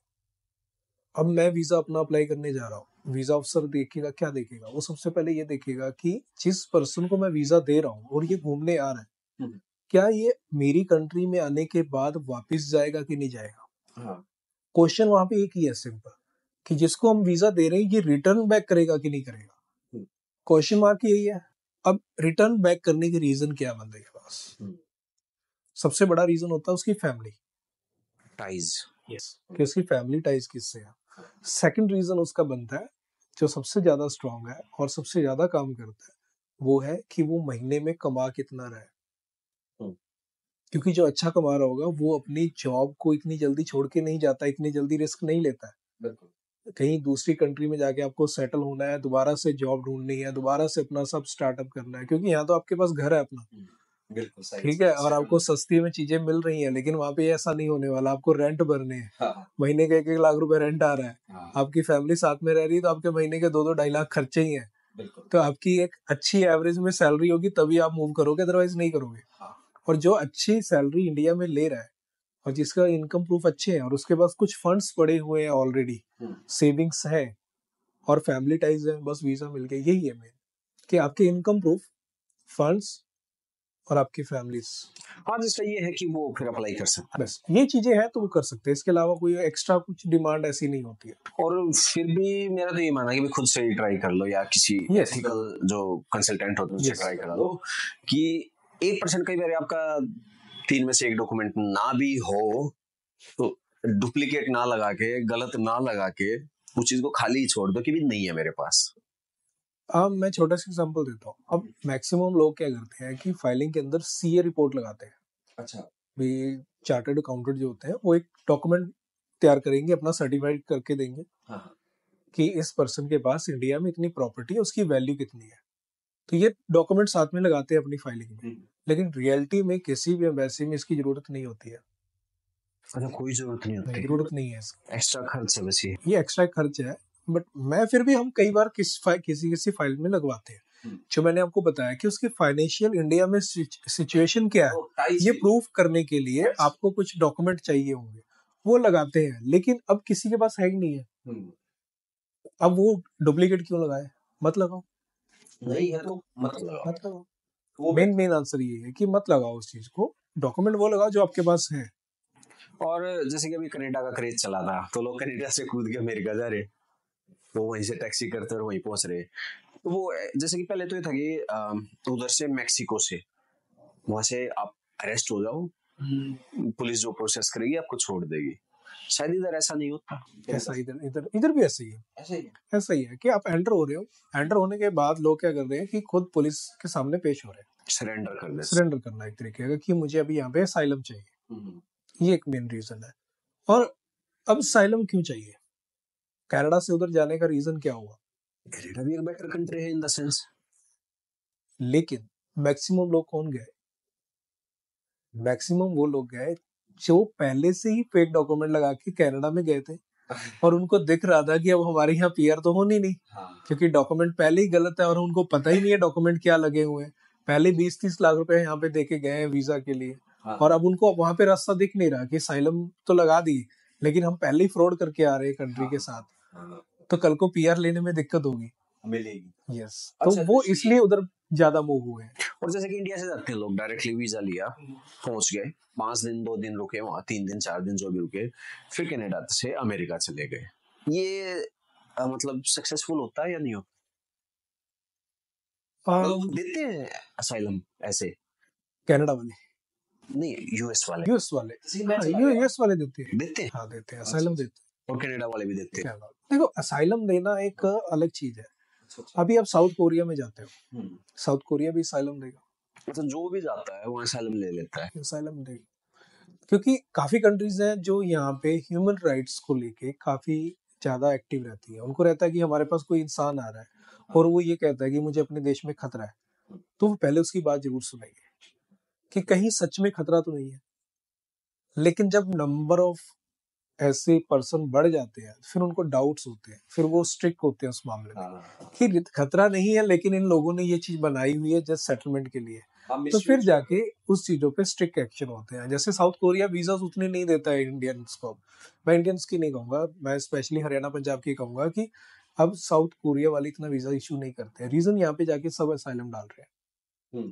अब मैं वीजा अपना अप्लाई करने जा रहा हूँ, वीजा ऑफिसर देखेगा, क्या देखेगा? वो सबसे पहले ये देखेगा कि जिस पर्सन को मैं वीजा दे रहा हूँ और ये घूमने आ रहा है, क्या ये मेरी कंट्री में आने के बाद वापस जाएगा कि नहीं जाएगा। हाँ। क्वेश्चन वहां पे एक ही है सिंपल, कि जिसको हम वीजा दे रहे हैं ये रिटर्न बैक करेगा कि नहीं करेगा। क्वेश्चन मार्क यही है। अब रिटर्न बैक करने के रीजन क्या है बंदे के पास? सबसे बड़ा रीजन होता है उसकी फैमिली टाइज। यस, कि उसकी फैमिली टाइज किससे है। सेकंड रीजन उसका बनता है जो सबसे ज्यादा स्ट्रांग है और सबसे ज्यादा काम करता है, वो है कि वो महीने में कमा कितना रहा है। क्योंकि जो अच्छा कमा रहा होगा वो अपनी जॉब को इतनी जल्दी छोड़ के नहीं जाता, इतनी जल्दी रिस्क नहीं लेता है। बिल्कुल। कहीं दूसरी कंट्री में जाके आपको सेटल होना है, दोबारा से जॉब ढूंढनी है, दोबारा से अपना सब स्टार्टअप करना है, क्योंकि यहाँ तो आपके पास घर है अपना। बिल्कुल सही। ठीक है, और आपको सस्ती में चीजें मिल रही हैं, लेकिन वहां पे ऐसा नहीं होने वाला। आपको रेंट भरने हैं। हाँ। महीने के 1-1 लाख रुपए रेंट आ रहा है। हाँ। आपकी फैमिली साथ में रह रही है तो आपके महीने के 2-2 2.5 लाख खर्चे ही हैं। बिल्कुल। तो आपकी एक अच्छी एवरेज में सैलरी होगी तभी आप मूव करोगे, अदरवाइज नहीं करोगे। हाँ। और जो अच्छी सैलरी इंडिया में ले रहा है और जिसका इनकम प्रूफ अच्छे हैं और उसके पास कुछ फंड्स पड़े हुए हैं ऑलरेडी, सेविंग्स है और फैमिली टाइज है, बस वीजा मिल गया। यही है मेन, कि आपके इनकम प्रूफ, फंड्स और आपकी फैमिलीज। हाँ, जिसका ये है कि वो फिर अप्लाई कर सकता है। बस ये चीजें हैं तो वो कर सकते हैं, इसके अलावा कोई एक्स्ट्रा कुछ डिमांड ऐसी नहीं होती है। और फिर भी मेरा तो ये मानना है कि खुद से ही ट्राई कर लो या किसी Yes. एथिकल जो कंसल्टेंट होते हैं उससे Yes. ट्राई करा लो कि 1% कई बार आपका 3 में से 1 डॉक्यूमेंट ना भी हो तो डुप्लीकेट ना लगा के, गलत ना लगा के उस चीज को खाली ही छोड़ दो कि भी नहीं है मेरे पास। अब मैं छोटा सा एग्जांपल देता हूँ। अब मैक्सिमम लोग क्या करते हैं कि फाइलिंग के अंदर सीए रिपोर्ट लगाते हैं। अच्छा। भी चार्टर्ड अकाउंटेंट जो होते हैं वो एक डॉक्यूमेंट तैयार करेंगे, अपना सर्टिफाइड करके देंगे। हाँ। कि इस पर्सन के पास इंडिया में इतनी प्रॉपर्टी है, उसकी वैल्यू कितनी है। तो ये डॉक्यूमेंट साथ में लगाते हैं अपनी फाइलिंग में, लेकिन रियलिटी में किसी भी एम्बेसी में इसकी जरूरत नहीं होती है। अच्छा, कोई जरूरत नहीं होती, जरूरत नहीं है इसकी। एक्स्ट्रा खर्च है बस ये एक्स्ट्रा खर्च है। बट मैं फिर भी हम कई बार किसी फाइल में लगवाते हैं। जो मैंने आपको बताया कि उसकी फाइनेंशियल इंडिया में सिचुएशन क्या है, ये प्रूफ करने के लिए आपको कुछ डॉक्यूमेंट चाहिए होंगे, वो लगाते हैं। लेकिन अब किसी के पास है ही नहीं है, अब वो डुप्लीकेट क्यों लगाए? मत लगाओ। नहीं है तो मत लगाओ। मेन आंसर ये है कि मत लगाओ उस चीज को। डॉक्यूमेंट वो लगाओ जो आपके पास है। और जैसे कि अभी कनाडा का क्रेज चला था तो लोग कनाडा से कूद के अमेरिका जा रहे, तो वहीं से टैक्सी करते और वहीं पहुंच रहे। तो वो जैसे कि पहले तो ये था कि उधर से मैक्सिको से वहां से आप अरेस्ट हो जाओ, पुलिस जो प्रोसेस करेगी आपको छोड़ देगी। शायद इधर ऐसा नहीं होता। ऐसा इधर इधर इधर भी ऐसा ही है। ऐसा ही है कि आप एंटर हो रहे हो, एंटर होने के बाद लोग क्या कर रहे हैं कि खुद पुलिस के सामने पेश हो रहे हैं, सरेंडर करना एक तरीके का कि मुझे अभी यहाँ पे असाइलम चाहिए। ये एक मेन रीजन है। और अब असाइलम क्यों चाहिए? कनाडा से उधर जाने का रीजन क्या हुआ? कनाडा भी एक बेटर कंट्री है इन द सेंस। लेकिन मैक्सिमम लोग कौन गए? मैक्सिमम वो लोग गए जो पहले से ही फेक डॉक्यूमेंट लगा के कनाडा में गए थे और उनको दिख रहा था कि अब हमारे यहाँ पीआर तो होनी नहीं, क्योंकि डॉक्यूमेंट पहले ही गलत है और उनको पता ही नहीं है डॉक्यूमेंट क्या लगे हुए हैं। पहले 20-30 लाख रुपए यहाँ पे देके गए हैं वीजा के लिए, और अब उनको वहां पे रास्ता दिख नहीं रहा कि साइलम तो लगा दी, लेकिन हम पहले ही फ्रॉड करके आ रहे हैं कंट्री के साथ, तो कल को पीआर लेने में दिक्कत होगी, मिलेगी। यस। तो वो इसलिए उधर ज्यादा मूव हुए हैं। और जैसे कि इंडिया से जाते हैं लोग, डायरेक्टली वीजा लिया, पहुंच गए, 5 दिन 2 दिन रुके वहां, 3 दिन 4 दिन जो भी रुके, फिर कनाडा से अमेरिका चले गए। ये मतलब सक्सेसफुल होता है या नहीं होता? देते हैं असाइलम ऐसे कनाडा वाले नहीं, यूएस वाले यूएस वाले देते हैं। हाँ देते हैं, असाइलम देते हैं। और कनाडा वाले भी देते हैं। देखो असाइलम देना एक अलग चीज है। अभी आप साउथ कोरिया में जाते हो, साउथ कोरिया भी असाइलम देगा, मतलब जो भी जाता है वो असाइलम ले लेता है, असाइलम देगा। क्योंकि काफी कंट्रीज हैं जो यहाँ पे ह्यूमन राइट्स को लेके काफी ज्यादा एक्टिव रहती है। उनको रहता है कि हमारे पास कोई इंसान आ रहा है और वो ये कहता है कि मुझे अपने देश में खतरा है, तो वो पहले उसकी बात जरूर सुनेंगे कि कहीं सच में खतरा तो नहीं है। लेकिन जब नंबर ऑफ ऐसे पर्सन बढ़ जाते हैं, फिर उनको डाउट्स होते हैं, फिर वो स्ट्रिक्ट होते हैं उस मामले में हाँ कि खतरा नहीं है, लेकिन इन लोगों ने ये चीज बनाई हुई है जस्ट सेटलमेंट के लिए। हाँ तो फिर मिसयूज जाके उस चीजों पे स्ट्रिक्ट एक्शन होते हैं। जैसे साउथ कोरिया वीजा उतने नहीं देता है इंडियंस को। मैं इंडियंस की नहीं कहूंगा, मैं स्पेशली हरियाणा पंजाब की कहूंगा कि अब साउथ कोरिया वाले इतना वीजा इशू नहीं करते हैं। रीजन यहाँ पे जाके सब असाइलम डाल रहे हैं।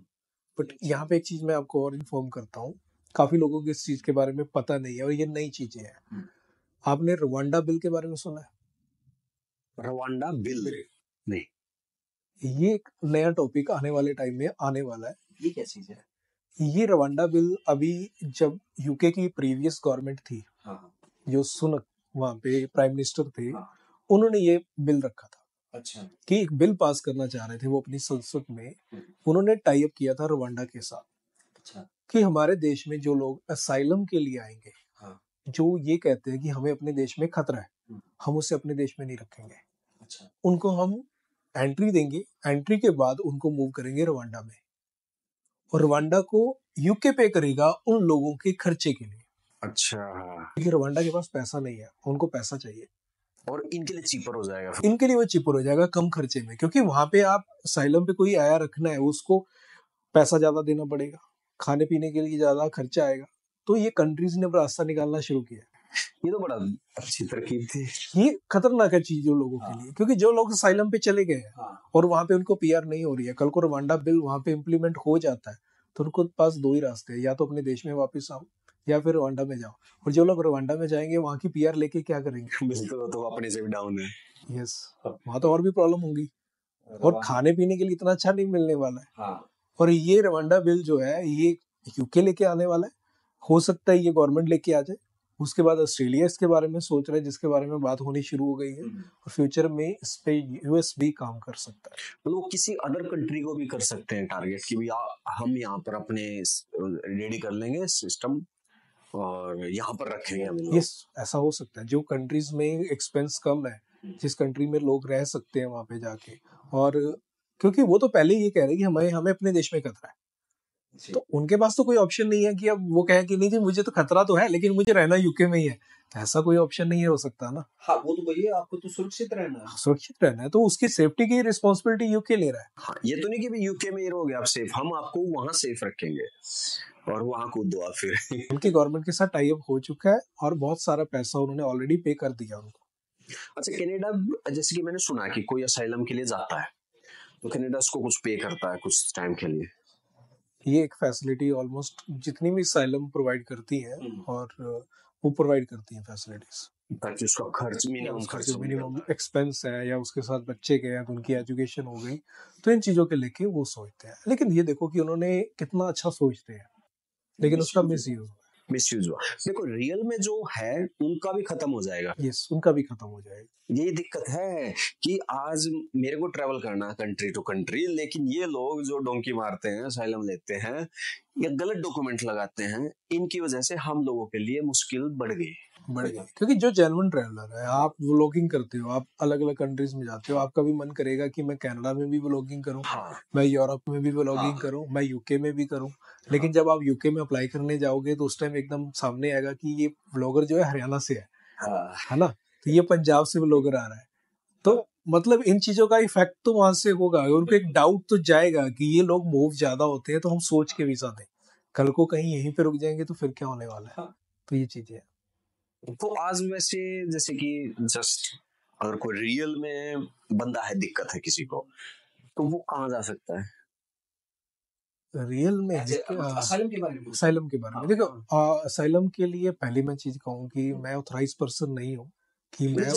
बट यहाँ पे एक चीज मैं आपको और इन्फॉर्म करता हूँ, काफी लोगों को इस चीज के बारे में पता नहीं है और ये नई चीजें हैं। आपने रवांडा बिल के बारे में सुना है? रवांडा बिल नहीं, ये एक नया टॉपिक आने वाले टाइम में आने वाला है। ये क्या चीज है? ये रवांडा बिल अभी जब यूके की प्रीवियस गवर्नमेंट थी, हाँ जो सुनक वहां पे प्राइम मिनिस्टर थे, हाँ उन्होंने ये बिल रखा था अच्छा कि एक बिल पास करना चाह रहे थे वो अपनी संसद में। उन्होंने टाई अप किया था रवांडा के साथ अच्छा कि हमारे देश में जो लोग असाइलम के लिए आएंगे, हाँ जो ये कहते हैं कि हमें अपने देश में खतरा है, हम उसे अपने देश में नहीं रखेंगे, अच्छा उनको हम एंट्री देंगे, एंट्री के बाद उनको मूव करेंगे रवांडा में, और रवांडा को यूके पे करेगा उन लोगों के खर्चे के लिए। अच्छा, क्योंकि रवांडा के पास पैसा नहीं है, उनको पैसा चाहिए, और इनके लिए चीपर हो जाएगा फिर। इनके लिए वो चिपर हो जाएगा कम खर्चे में। क्योंकि वहां पे आप असाइलम पे कोई आया रखना है, उसको पैसा ज्यादा देना पड़ेगा, खाने पीने के लिए ज्यादा खर्चा आएगा। तो ये कंट्रीज ने रास्ता निकालना शुरू किया। ये तो बड़ा अच्छी तरकीब थी। ये खतरनाक है चीज उन लोगों के लिए, क्योंकि जो लोग असाइलम पे चले गए हैं और वहां पे उनको पीआर नहीं हो रही है, कल को रवांडा बिल वहां पे इम्प्लीमेंट हो जाता है, तो उनको पास दो ही रास्ते हैं, या तो अपने देश में वापस आओ या फिर रवांडा में जाओ। और जो लोग रवांडा में जाएंगे वहां की पीआर लेके क्या करेंगे? बिल्कुल, तो अपने से भी डाउन है। यस, वहां तो और भी प्रॉब्लम होंगी, और खाने पीने के लिए इतना अच्छा नहीं मिलने वाला है। हाँ और ये रवांडा बिल जो है ये यूके लेके आने वाला है, हो सकता है ये गवर्नमेंट लेके आ जाए। उसके बाद ऑस्ट्रेलिया इसके बारे में सोच रहा है, जिसके बारे में बात होनी शुरू हो गई है, और फ्यूचर में इस पे यूएस भी काम कर सकता है। मतलब वो किसी अदर कंट्री को भी कर सकते हैं टारगेट कि भैया हम यहाँ पर अपने रेडी कर लेंगे सिस्टम और यहाँ पर रखेंगे हम लोग। यस, ऐसा हो सकता है। जो कंट्रीज में एक्सपेंस कम है, जिस कंट्री में लोग रह सकते हैं वहां पे जाके, और क्योंकि वो तो पहले ये कह रहे हैं कि हमें हमें अपने देश में खतरा है, तो उनके पास तो कोई ऑप्शन नहीं है कि अब वो कहे कि नहीं जी मुझे तो खतरा तो है लेकिन मुझे रहना यूके में ही है। तो ऐसा कोई ऑप्शन नहीं हो सकता ना। हाँ वो तो भैया आपको तो सुरक्षित रहना है। सुरक्षित रहना है तो उसकी सेफ्टी की रिस्पॉन्सिबिलिटी यूके ले रहा है। हाँ, ये तो नहीं कि यूके में ही रहोगे आप सेफ, हम आपको वहां सेफ रखेंगे और वहां कूद दो आप फिर। उनकी गवर्नमेंट के साथ टाई अप हो चुका है और बहुत सारा पैसा उन्होंने ऑलरेडी पे कर दिया उनको। अच्छा, कनाडा जैसे कि मैंने सुना कि कोई असाइलम के लिए जाता है तो कनाडा उसको कुछ पे करता है कुछ टाइम के लिए। ये एक फैसिलिटी ऑलमोस्ट जितनी भी असाइलम प्रोवाइड करती है, और वो प्रोवाइड करती है फैसिलिटीज, ताकि उसका खर्च मिनिमम एक्सपेंस है या उसके साथ बच्चे गए हैं तो उनकी एजुकेशन हो गई, तो इन चीजों के लेके वो सोचते हैं। लेकिन ये देखो कि उन्होंने कितना अच्छा सोचते हैं, लेकिन उसका मिसयूज हुआ। देखो रियल में जो है उनका भी खत्म हो जाएगा। यस, उनका भी खत्म हो जाएगा। यही दिक्कत है कि आज मेरे को ट्रेवल करना कंट्री टू कंट्री, लेकिन ये लोग जो डोंकी मारते हैं, असाइलम लेते हैं या गलत डॉक्यूमेंट लगाते हैं, इनकी वजह से हम लोगों के लिए मुश्किल बढ़ गई। क्योंकि जो जेन्युइन ट्रैवलर है, आप व्लॉगिंग करते हो, आप अलग अलग कंट्रीज में जाते हो, आपका भी मन करेगा कि मैं कनाडा में भी व्लॉगिंग करूं, मैं यूरोप में भी व्लॉगिंग करूं, मैं यूके में भी करूं। लेकिन जब आप यूके में अप्लाई करने जाओगे तो उस टाइम एकदम सामने आएगा कि ये व्लॉगर जो है हरियाणा से है ना, तो ये पंजाब से व्लॉगर आ रहा है। तो मतलब इन चीजों का इफेक्ट तो वहां से होगा, उनको एक डाउट तो जाएगा कि ये लोग मूव ज्यादा होते हैं तो हम सोच के वीजा दें, कल को कहीं यहीं पे रुक जाएंगे तो फिर क्या होने वाला है। तो ये चीजें। तो आज वैसे जैसे कि जस्ट अगर कोई रियल में बंदा है, दिक्कत है किसी को, तो वो कहाँ जा सकता है? रियल में असाइलम के बारे में देखो, असाइलम के लिए पहली मैं चीज कहूँ कि मैं ऑथराइज पर्सन नहीं हूँ कि मैं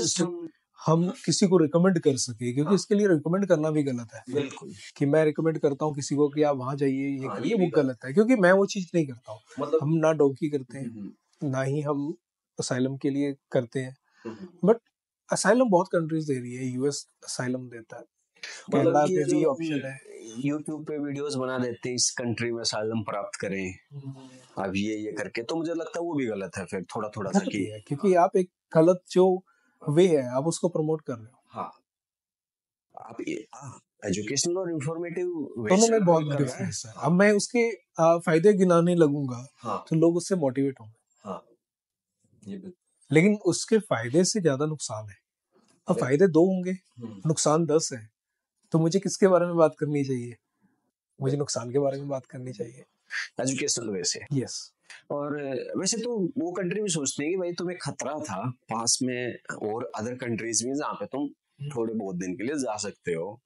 हम किसी को रिकमेंड कर सके, क्योंकि इसके लिए रिकमेंड करना भी गलत है। बिल्कुल कि मैं रिकमेंड करता हूँ किसी को कि आप वहां जाइए, ये करिए, वो गलत है, क्योंकि मैं वो चीज नहीं करता हूँ। मतलब हम ना डोंकी करते हैं, ना ही हम असाइलम के लिए करते हैं। बट असाइलम बहुत कंट्रीज दे रही है, यूएस असाइलम देता है, कनाडा पे भी ऑप्शन है, यूट्यूब पे वीडियोस बना देते हैं इस कंट्री में असाइलम प्राप्त करें, अब ये करके, तो मुझे लगता है वो भी गलत है फिर थोड़ा सा कि क्योंकि आप एक गलत जो वे है आप उसको प्रमोट कर रहे हो। हाँ, आप एजुकेशनल और इंफॉर्मेटिव दोनों में बहुत डिफरेंस है। अब मैं उसके फायदे गिनाने लगूंगा तो लोग उससे मोटिवेट होंगे। हाँ, ये लेकिन उसके फायदे से ज्यादा नुकसान है। अब फायदे 2 होंगे, नुकसान 10 है, तो मुझे किसके बारे में बात करनी चाहिए? मुझे नुकसान के बारे में बात करनी चाहिए। एजुकेशनल वे से। यस। और वैसे तो वो कंट्री भी सोचते हैं कि भाई तुम्हें खतरा था पास में और अदर कंट्रीज में जहाँ पे तुम थोड़े बहुत दिन के लिए जा सकते हो।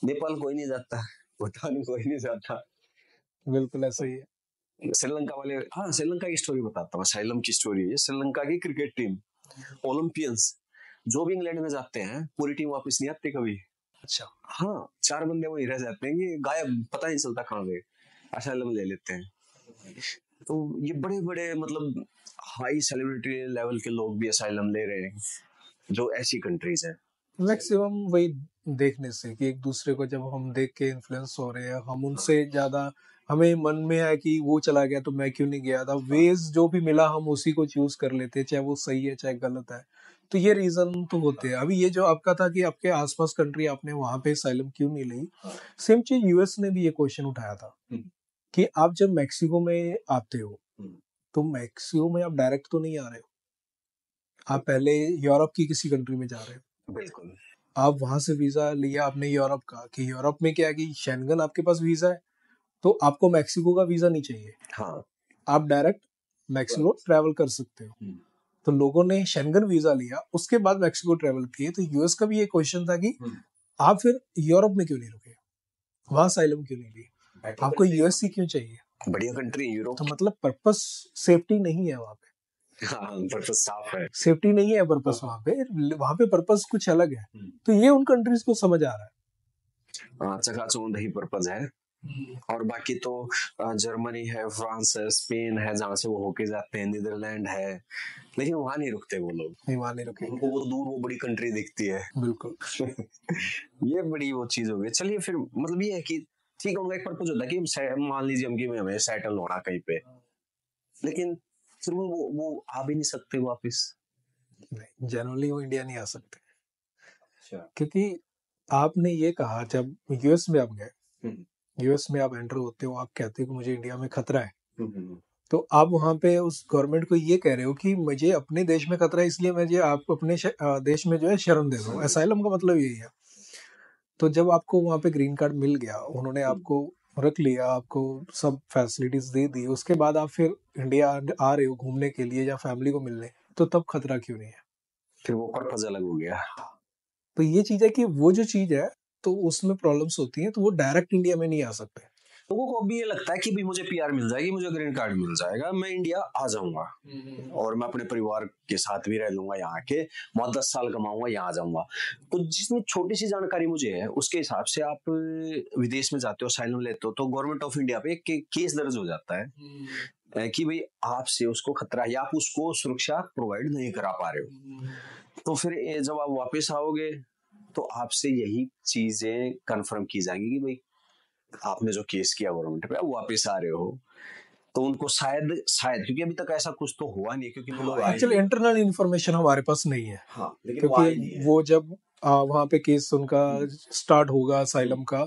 नेपाल कोई नहीं जाता, भूटान कोई नहीं जाता। बिल्कुल ऐसा ही है। श्रीलंका वाले, हाँ श्रीलंका की स्टोरी बताता हूँ, असylum की स्टोरी है। श्रीलंका की क्रिकेट टीम ओलंपियंस जो भी इंग्लैंड में जाते हैं पूरी टीम वापस नहीं आती कभी। अच्छा। हाँ 4 बंदे वहीं रह जाते हैं कि गायब, पता नहीं चलता कहाँ गए, असylum ले लेते हैं। तो ये बड़े बड़े मतलब हाई सेलिब्रिटी लेवल के लोग भी असylum ले रहे हैं जो ऐसी कंट्रीज है। मैक्सिमम वही देखने से कि एक दूसरे को जब हम देख के इन्फ्लुएंस हो रहे हैं, हम उनसे ज्यादा, हमें मन में है कि वो चला गया तो मैं क्यों नहीं गया था, वेज जो भी मिला हम उसी को चूज कर लेते हैं, चाहे वो सही है चाहे गलत है। तो ये रीजन तो होते हैं। अभी ये जो आपका था कि आपके आसपास कंट्री आपने वहां पे असाइलम क्यों नहीं ली, सेम चीज यूएस ने भी ये क्वेश्चन उठाया था कि आप जब मैक्सिको में आते हो तो मैक्सिको में आप डायरेक्ट तो नहीं आ रहे हो, आप पहले यूरोप की किसी कंट्री में जा रहे हो। बिल्कुल। आप वहां से वीजा लिया आपने यूरोप का, कि यूरोप में क्या है कि शेंगन आपके पास वीजा है तो आपको मैक्सिको का वीजा नहीं चाहिए, हाँ आप डायरेक्ट मैक्सिको ट्रैवल कर सकते हो। तो लोगों ने शेंगन वीजा लिया, उसके बाद मैक्सिको ट्रैवल किए। तो यूएस का भी ये क्वेश्चन था कि आप फिर यूरोप में क्यों नहीं रुके, वहां असाइलम क्यों नहीं ली, आपको यूएससी क्यों चाहिए? बढ़िया कंट्री यूरोप। तो मतलब पर्पस सेफ्टी नहीं है वहां पे। हाँ पर्पस साफ है, सेफ्टी नहीं है पर्पस वहां पे पर्पस कुछ अलग है। तो ये उन कंट्रीज को समझ आ रहा है। हाँ चकाचौंध ही पर्पस है। और बाकी तो जर्मनी है, फ्रांस है, स्पेन है जहाँ से वो होके जाते हैं, नीदरलैंड है, लेकिन वहां नहीं रुकते वो लोग, नहीं वहां नहीं रुकेंगे, उनको वो दूर वो बड़ी कंट्री दिखती है। बिल्कुल। ये बड़ी वो चीज हो गई। चलिए फिर मतलब ये है कि ठीक है उनका एक पर्पस होता है कि मान लीजिए हम कि हमें सेटल होना कहीं पे, लेकिन फिर वो आ भी नहीं सकते वापस। नहीं जनरली वो इंडिया नहीं आ सकते। क्योंकि आपने ये कहा जब यूएस में आप गए, यूएस में आप एंटर होते हो, आप कहते हो कि मुझे इंडिया में खतरा है, तो आप वहां पे उस गवर्नमेंट को ये कह रहे हो कि मुझे अपने देश में खतरा है इसलिए मुझे आपको अपने देश में जो है शरण दे दो। असाइलम का मतलब यही है। तो जब आपको वहां पे ग्रीन कार्ड मिल गया, उन्होंने आपको रख लिया, आपको सब फैसिलिटीज दे दी, उसके बाद आप फिर इंडिया आ रहे हो घूमने के लिए या फैमिली को मिलने, तो तब खतरा क्यों नहीं है? फिर वो पर्पस अलग हो गया। तो ये चीज है कि वो जो चीज है तो उसमें प्रॉब्लम्स होती हैं, तो वो डायरेक्ट इंडिया में नहीं आ सकते। लोगों को अभी ये लगता है कि भाई मुझे पीआर मिल जाएगी, मुझे ग्रीन कार्ड मिल जाएगा, मैं इंडिया आ जाऊंगा और मैं अपने परिवार के साथ भी रह लूंगा यहाँ के, मैं 10 साल कमाऊंगा, यहाँ आ जाऊंगा। तो जितनी छोटी सी जानकारी मुझे है उसके हिसाब से आप विदेश में जाते हो, असाइलम लेते हो, तो गवर्नमेंट ऑफ इंडिया पे केस दर्ज हो जाता है कि भाई आपसे उसको खतरा है या आप उसको सुरक्षा प्रोवाइड नहीं करा पा रहे हो। तो फिर जब आप वापस आओगे तो आपसे यही चीजें कंफर्म की जाएंगी कि भाई आपने जो केस किया गवर्नमेंट पे, आप वापस आ रहे हो। तो उनको शायद क्योंकि अभी तक ऐसा कुछ तो हुआ नहीं, क्योंकि वो लोग एक्चुअली इंटरनल इंफॉर्मेशन हमारे पास नहीं है। हाँ, लेकिन क्योंकि वो जब वहाँ पे केस उनका स्टार्ट होगा असाइलम का,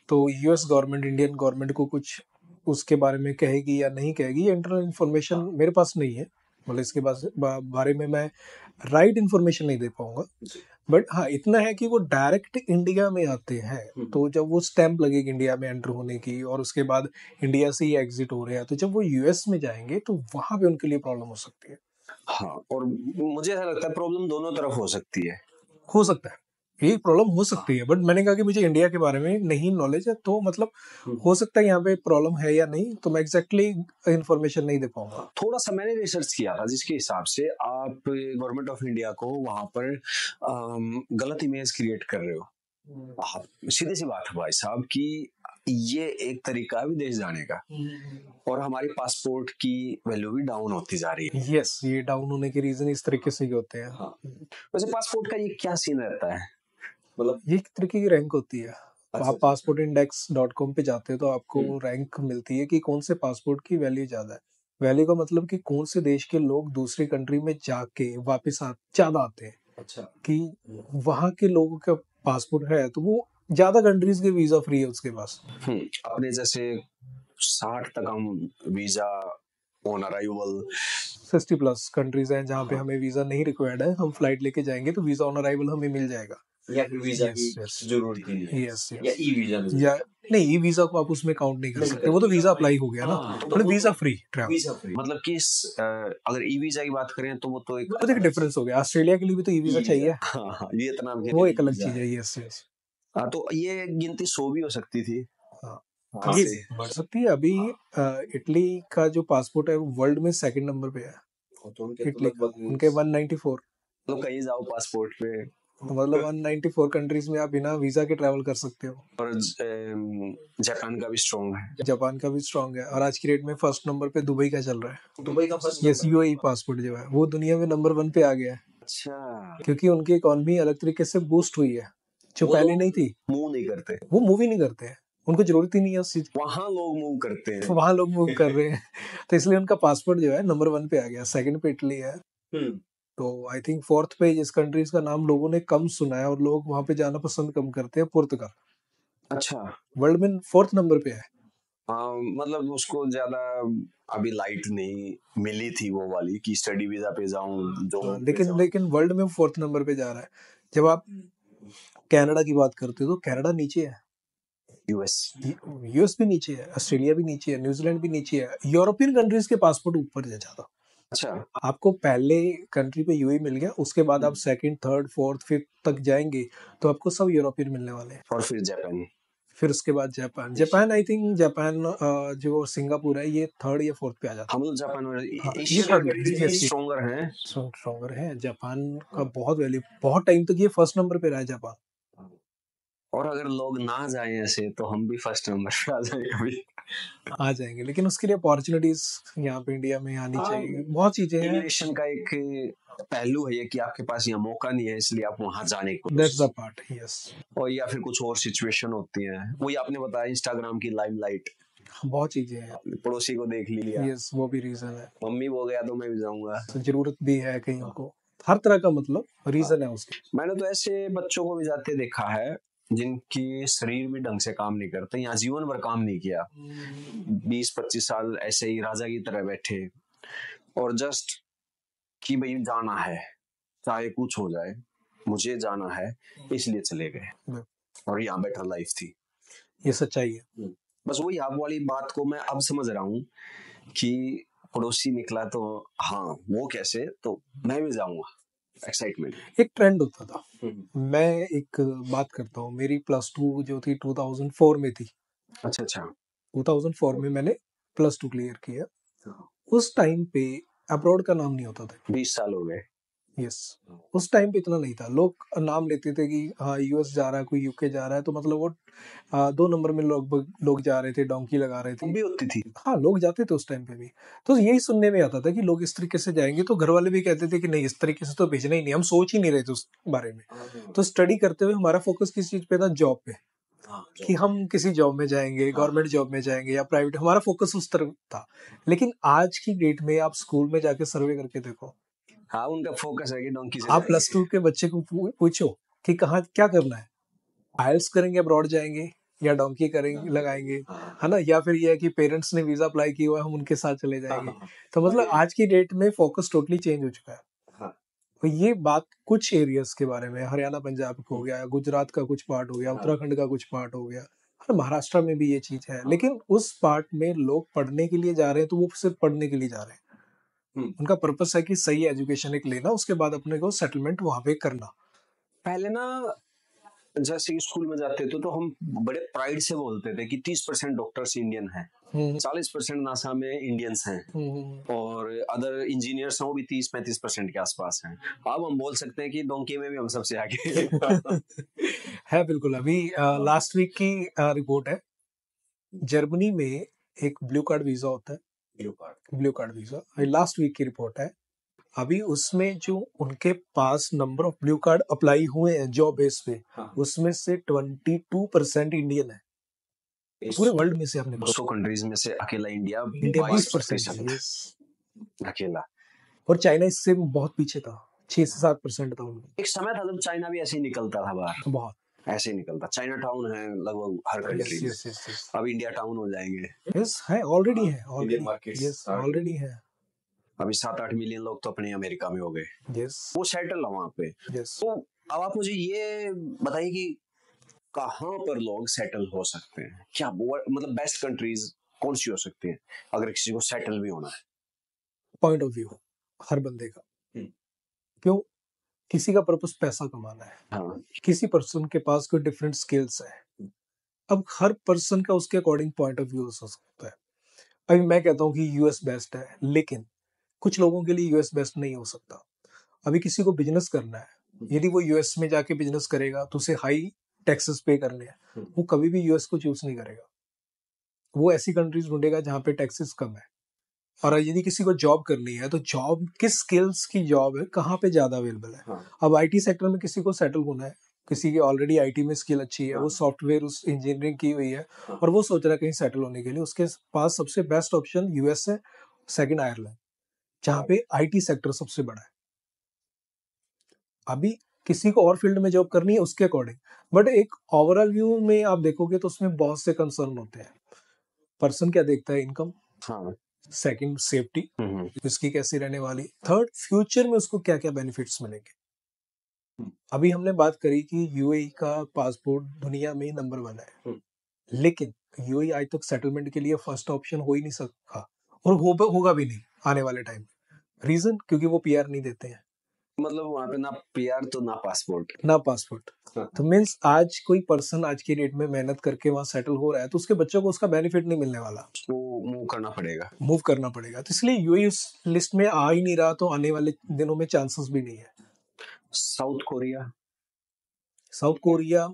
तो यूएस गवर्नमेंट इंडियन गवर्नमेंट को कुछ उसके बारे में कहेगी या नहीं कहेगी, ये इंटरनल इंफॉर्मेशन मेरे पास नहीं है। मतलब इसके बारे में मैं राइट इंफॉर्मेशन नहीं दे पाऊंगा। बट हाँ इतना है कि वो डायरेक्ट इंडिया में आते हैं, तो जब वो स्टैंप लगेगी इंडिया में एंटर होने की और उसके बाद इंडिया से ही एग्जिट हो रहे हैं, तो जब वो यूएस में जाएंगे तो वहां पे उनके लिए प्रॉब्लम हो सकती है। हाँ, और मुझे ऐसा लगता है प्रॉब्लम दोनों तरफ हो सकती है। हो सकता है ये प्रॉब्लम हो सकती है, बट मैंने कहा कि मुझे इंडिया के बारे में नहीं नॉलेज है, तो मतलब हो सकता है यहाँ पे प्रॉब्लम है या नहीं, तो मैं एग्जैक्टली इंफॉर्मेशन नहीं दे पाऊंगा। थोड़ा सा मैंने रिसर्च किया था जिसके हिसाब से आप गवर्नमेंट ऑफ इंडिया को वहां पर गलत इमेज क्रिएट कर रहे हो। आप सीधी सी बात है भाई साहब कि ये एक तरीका है विदेश जाने का, और हमारी पासपोर्ट की वैल्यू भी डाउन होती जा रही है। यस, ये डाउन होने के रीजन इस तरीके से ही होते हैं। हाँ। वैसे पासपोर्ट का ये क्या सीन रहता है, मतलब ये एक तरीके की रैंक होती है। आप passportindex.com पे जाते हो तो आपको रैंक मिलती है कि कौन से पासपोर्ट की वैल्यू ज्यादा है। वैल्यू का मतलब कि कौन से देश के लोग दूसरी कंट्री में जाके वापस ज्यादा आते हैं। अच्छा, कि वहां के लोगों का पासपोर्ट है तो वो ज्यादा कंट्रीज के वीजा फ्री है उसके पास। अपने जैसे 60 तक हम visa on arrival 60 plus countries हैं जहाँ पे हमें वीजा नहीं रिक्वायर्ड है, हम फ्लाइट लेके जाएंगे तो वीजा ऑन अराइवल हमें मिल जाएगा। या फिर वीजा Yes, की yes. जरूरत ही नहीं है, यस या ई वीजा में या नहीं, ई वीजा को आप उसमें काउंट नहीं कर सकते, वो तो वीजा अप्लाई हो गया ना, मतलब visa free travel. Visa free. मतलब कि अगर ई वीजा की बात करें तो वो तो एक वो तो एक डिफरेंस हो गया, ऑस्ट्रेलिया के लिए भी तो ई वीजा चाहिए, हाँ हाँ, वियतनाम के वो लिए एक अलग वीजा चीज है। Yes yes. हाँ, तो ये गिनती 100 भी हो सकती थी। हाँ, ये ऐसे बढ़ सकती है। अभी इटली का जो पासपोर्ट है वर्ल्ड में सेकंड नंबर पे है, तो उनके तो इटली का, लगभग उनके 194, मतलब कहीं जाओ पासपोर्ट पे, मतलब 194 कंट्रीज में आप बिना वीजा के ट्रैवल कर सकते हो। और जापान का भी स्ट्रॉन्ग है। जापान का भी स्ट्रांग है, और आज की डेट में फर्स्ट नंबर पे दुबई का चल रहा है। दुबई का फर्स्ट यस, यूएई पासपोर्ट जो है वो दुनिया में नंबर 1 पे आ गया है, अच्छा, क्योंकि उनकी इकोनॉमी अलग तरीके से बूस्ट हुई है जो वो पहले लोग नहीं थी। मूव नहीं करते, वो मूव ही नहीं करते हैं, उनको जरूरत ही नहीं है उस चीज वहां लोग मूव करते की, हैं। वहां लोग मूव कर रहे हैं। तो इसलिए उनका पासपोर्ट जो है नंबर 1 पे आ गया, सेकंड पे इटली है, तो आई थिंक फोर्थ पे जिस कंट्रीज का नाम लोगों ने कम सुना है और लोग वहां पे जाना पसंद कम करते हैं, पुर्तगाल अच्छा, वर्ल्ड में 4th नंबर पे है। हाँ, मतलब उसको ज्यादा अभी लाइट नहीं मिली थी वो वाली कि स्टडी वीजा पे जाऊं जो लेकिन वर्ल्ड में 4th नंबर पे जा रहा है। जब आप कनाडा की बात करते हो तो कनाडा नीचे है, यूएस। यूएस भी नीचे है, ऑस्ट्रेलिया भी नीचे है, न्यूजीलैंड भी नीचे है। यूरोपियन कंट्रीज के पासपोर्ट ऊपर है ज्यादा। अच्छा, आपको पहले कंट्री पे यूएई मिल गया, उसके बाद आप सेकंड, थर्ड, फोर्थ, फिफ्थ तक जाएंगे तो आपको सब यूरोपियन मिलने वाले हैं। और फिर जापान। फिर उसके बाद जापान आई थिंक जापान जो सिंगापुर है ये थर्ड या फोर्थ पे आ जाता हम लोग जापान और हाँ, ये एशिया third में, कंट्रीज yes, स्ट्रॉन्गर हैं। है। स्ट्रॉन्गर है जापान का, बहुत वैल्यू, बहुत टाइम तक ये फर्स्ट नंबर पे रहा है जापान। और अगर लोग ना जाएं ऐसे तो हम भी फर्स्ट नंबर पे आ जाएंगे कभी। आ जाएंगे, लेकिन उसके लिए अपॉर्चुनिटीज यहाँ पे इंडिया में आनी चाहिए, बहुत चीजें हैं। इमिग्रेशन का एक पहलू है ये कि आपके पास यहाँ मौका नहीं है, इसलिए आप वहां जाने को, दैट्स द पार्ट। यस, और या फिर कुछ और सिचुएशन होती है, वही आपने बताया इंस्टाग्राम की लाइमलाइट, बहुत चीजें हैं। पड़ोसी को देख लिया, यस, वो भी रीजन है। मम्मी वो गया तो मैं भी जाऊंगा। तो जरूरत भी है कईयों को, हर तरह का मतलब रीजन है उसके। मैंने तो ऐसे बच्चों को भी जाते देखा है जिनकी शरीर भी ढंग से काम नहीं करते, यहाँ जीवन भर काम नहीं किया, 20-25 साल ऐसे ही राजा की तरह बैठे, और जस्ट कि भाई जाना है, चाहे कुछ हो जाए, मुझे जाना है, इसलिए चले गए, और यहाँ बेटर लाइफ थी। ये सच्चाई है। बस वही आप वाली बात को मैं अब समझ रहा हूँ कि पड़ोसी निकला तो हाँ वो कैसे, तो मैं भी जाऊंगा, एक्साइटमेंट। एक ट्रेंड होता था। मैं एक बात करता हूँ, मेरी +2 जो थी 2004 में थी। अच्छा अच्छा, 2004 में मैंने +2 क्लियर किया। उस टाइम पे अब्रॉड का नाम नहीं होता था। 20 साल हो गए। यस, उस टाइम पे इतना नहीं था। लोग नाम लेते थे कि हाँ यूएस जा रहा है, कोई यूके जा रहा है, तो मतलब वो 2 नंबर में लोग जा रहे थे, डोंकी लगा रहे थे। भी होती थी, हाँ, लोग जाते थे उस टाइम पे भी। तो यही सुनने में आता था कि लोग इस तरीके से जाएंगे, तो घर वाले भी कहते थे कि नहीं, इस तरीके से तो भेजना ही नहीं, हम सोच ही नहीं रहे थे उस बारे में। तो स्टडी करते हुए हमारा फोकस किस चीज पे था? जॉब पे, कि हम किसी जॉब में जाएंगे, गवर्नमेंट जॉब में जाएंगे या प्राइवेट, हमारा फोकस उस तरफ था। लेकिन आज की डेट में आप स्कूल में जाके सर्वे करके देखो, हाँ उनका फोकस है कि डोंकी से आप +2 के बच्चे को पूछो कि कहाँ क्या करना है, आइल्स करेंगे, अब्रॉड जाएंगे, या डोंकी करेंगे, लगाएंगे, है ना, या फिर ये है कि पेरेंट्स ने वीजा अप्लाई किया हुआ है, हम उनके साथ चले जाएंगे। तो मतलब आज की डेट में फोकस टोटली चेंज हो चुका है। तो ये बात कुछ एरियाज के बारे में, हरियाणा पंजाब हो गया, गुजरात का कुछ पार्ट हो गया, उत्तराखंड का कुछ पार्ट हो गया, और महाराष्ट्र में भी ये चीज है। लेकिन उस पार्ट में लोग पढ़ने के लिए जा रहे हैं, तो वो सिर्फ पढ़ने के लिए जा रहे हैं। उनका पर्पस है कि सही एजुकेशन एक लेना, उसके बाद अपने को सेटलमेंट वहां पे करना। पहले ना जैसे स्कूल में जाते थे तो हम बड़े प्राइड से बोलते थे कि 30% डॉक्टर्स इंडियन हैं, 40% नासा में इंडियंस हैं, और अदर इंजीनियर्स हैं वो भी 30-35% के आसपास हैं। अब हम बोल सकते हैं कि डोंकी में भी हम सबसे आगे है बिल्कुल। अभी लास्ट वीक की रिपोर्ट है, जर्मनी में एक ब्लू कार्ड वीजा होता है, blue card visa, last week की रिपोर्ट है। अभी उसमें जो उनके पास number of blue card apply हुए हैं जॉब बेस पे, उसमें से 22% इंडियन है। पूरे वर्ल्ड में से हमने 200 कंट्रीज में से अकेला इंडिया 20% अकेला, और चाइना इससे बहुत पीछे था, 6 से 7% था उनमें। एक समय था जब चाइना भी ऐसे ही निकलता था बाहर, बहुत ऐसे ही निकलता। चाइना टाउन है लगभग हर कंट्री में, अब इंडिया टाउन हो जाएंगे। यस है, ऑलरेडी है, Indian markets yes are- already है। अभी 7-8 मिलियन लोग तो अपने अमेरिका में हो गए, यस वो सेटल है वहां पे। यस। तो अब आप मुझे ये बताइए कि कहाँ पर लोग सेटल हो सकते हैं, क्या मतलब बेस्ट कंट्रीज कौन सी हो सकती हैं अगर किसी को सेटल भी होना है? पॉइंट ऑफ व्यू हर बंदे का। क्यों? किसी का पर्पस पैसा कमाना है, हाँ, किसी पर्सन के पास कोई डिफरेंट स्किल्स है। अब हर पर्सन का उसके अकॉर्डिंग पॉइंट ऑफ व्यू हो सकता है। अभी मैं कहता हूँ कि यूएस बेस्ट है, लेकिन कुछ लोगों के लिए यूएस बेस्ट नहीं हो सकता। अभी किसी को बिजनेस करना है, यदि वो यूएस में जाके बिजनेस करेगा तो उसे हाई टैक्सेस पे करने हैं, वो कभी भी यूएस को चूज नहीं करेगा। वो ऐसी कंट्रीज ढूंढेगा जहाँ पे टैक्सेस कम है। और यदि किसी को जॉब करनी है तो जॉब किस स्किल्स की जॉब है, कहाँ पे ज्यादा अवेलेबल है। हाँ, अब आईटी सेक्टर में किसी को सेटल होना है, किसी की ऑलरेडी आईटी में स्किल अच्छी है, वो सॉफ्टवेयर उस इंजीनियरिंग की हुई है और वो सोच रहा है कहीं सेटल होने के लिए, उसके पास सबसे बेस्ट ऑप्शन यूएस है, सेकंड आयरलैंड, जहाँ पे आईटी सेक्टर सबसे बड़ा है। अभी किसी को और फील्ड में जॉब करनी है उसके अकॉर्डिंग, बट एक ओवरऑल व्यू में आप देखोगे तो उसमें बहुत से कंसर्न होते हैं। पर्सन क्या देखता है? इनकम। हाँ, सेकंड, सेफ्टी, हम्म, उसकी कैसी रहने वाली। थर्ड, फ्यूचर में उसको क्या क्या बेनिफिट्स मिलेंगे। अभी हमने बात करी कि यूएई का पासपोर्ट दुनिया में नंबर 1 है, लेकिन यूएई आज तक सेटलमेंट के लिए फर्स्ट ऑप्शन हो ही नहीं सका और होगा भी नहीं आने वाले टाइम में। रीजन? क्योंकि वो पीआर नहीं देते हैं। मतलब वहां पे ना पीआर तो ना पासपोर्ट। ना पासपोर्ट। तो मीन्स आज कोई पर्सन आज की डेट में मेहनत करके वहां सेटल हो रहा है तो उसके बच्चों को उसका बेनिफिट नहीं मिलने वाला, उसको मूव करना पड़ेगा। मूव करना पड़ेगा। तो इसलिए यूएई उस लिस्ट में आ ही नहीं रहा, तो आने वाले दिनों में चांसेस भी नहीं है। South Korea. साउथ कोरिया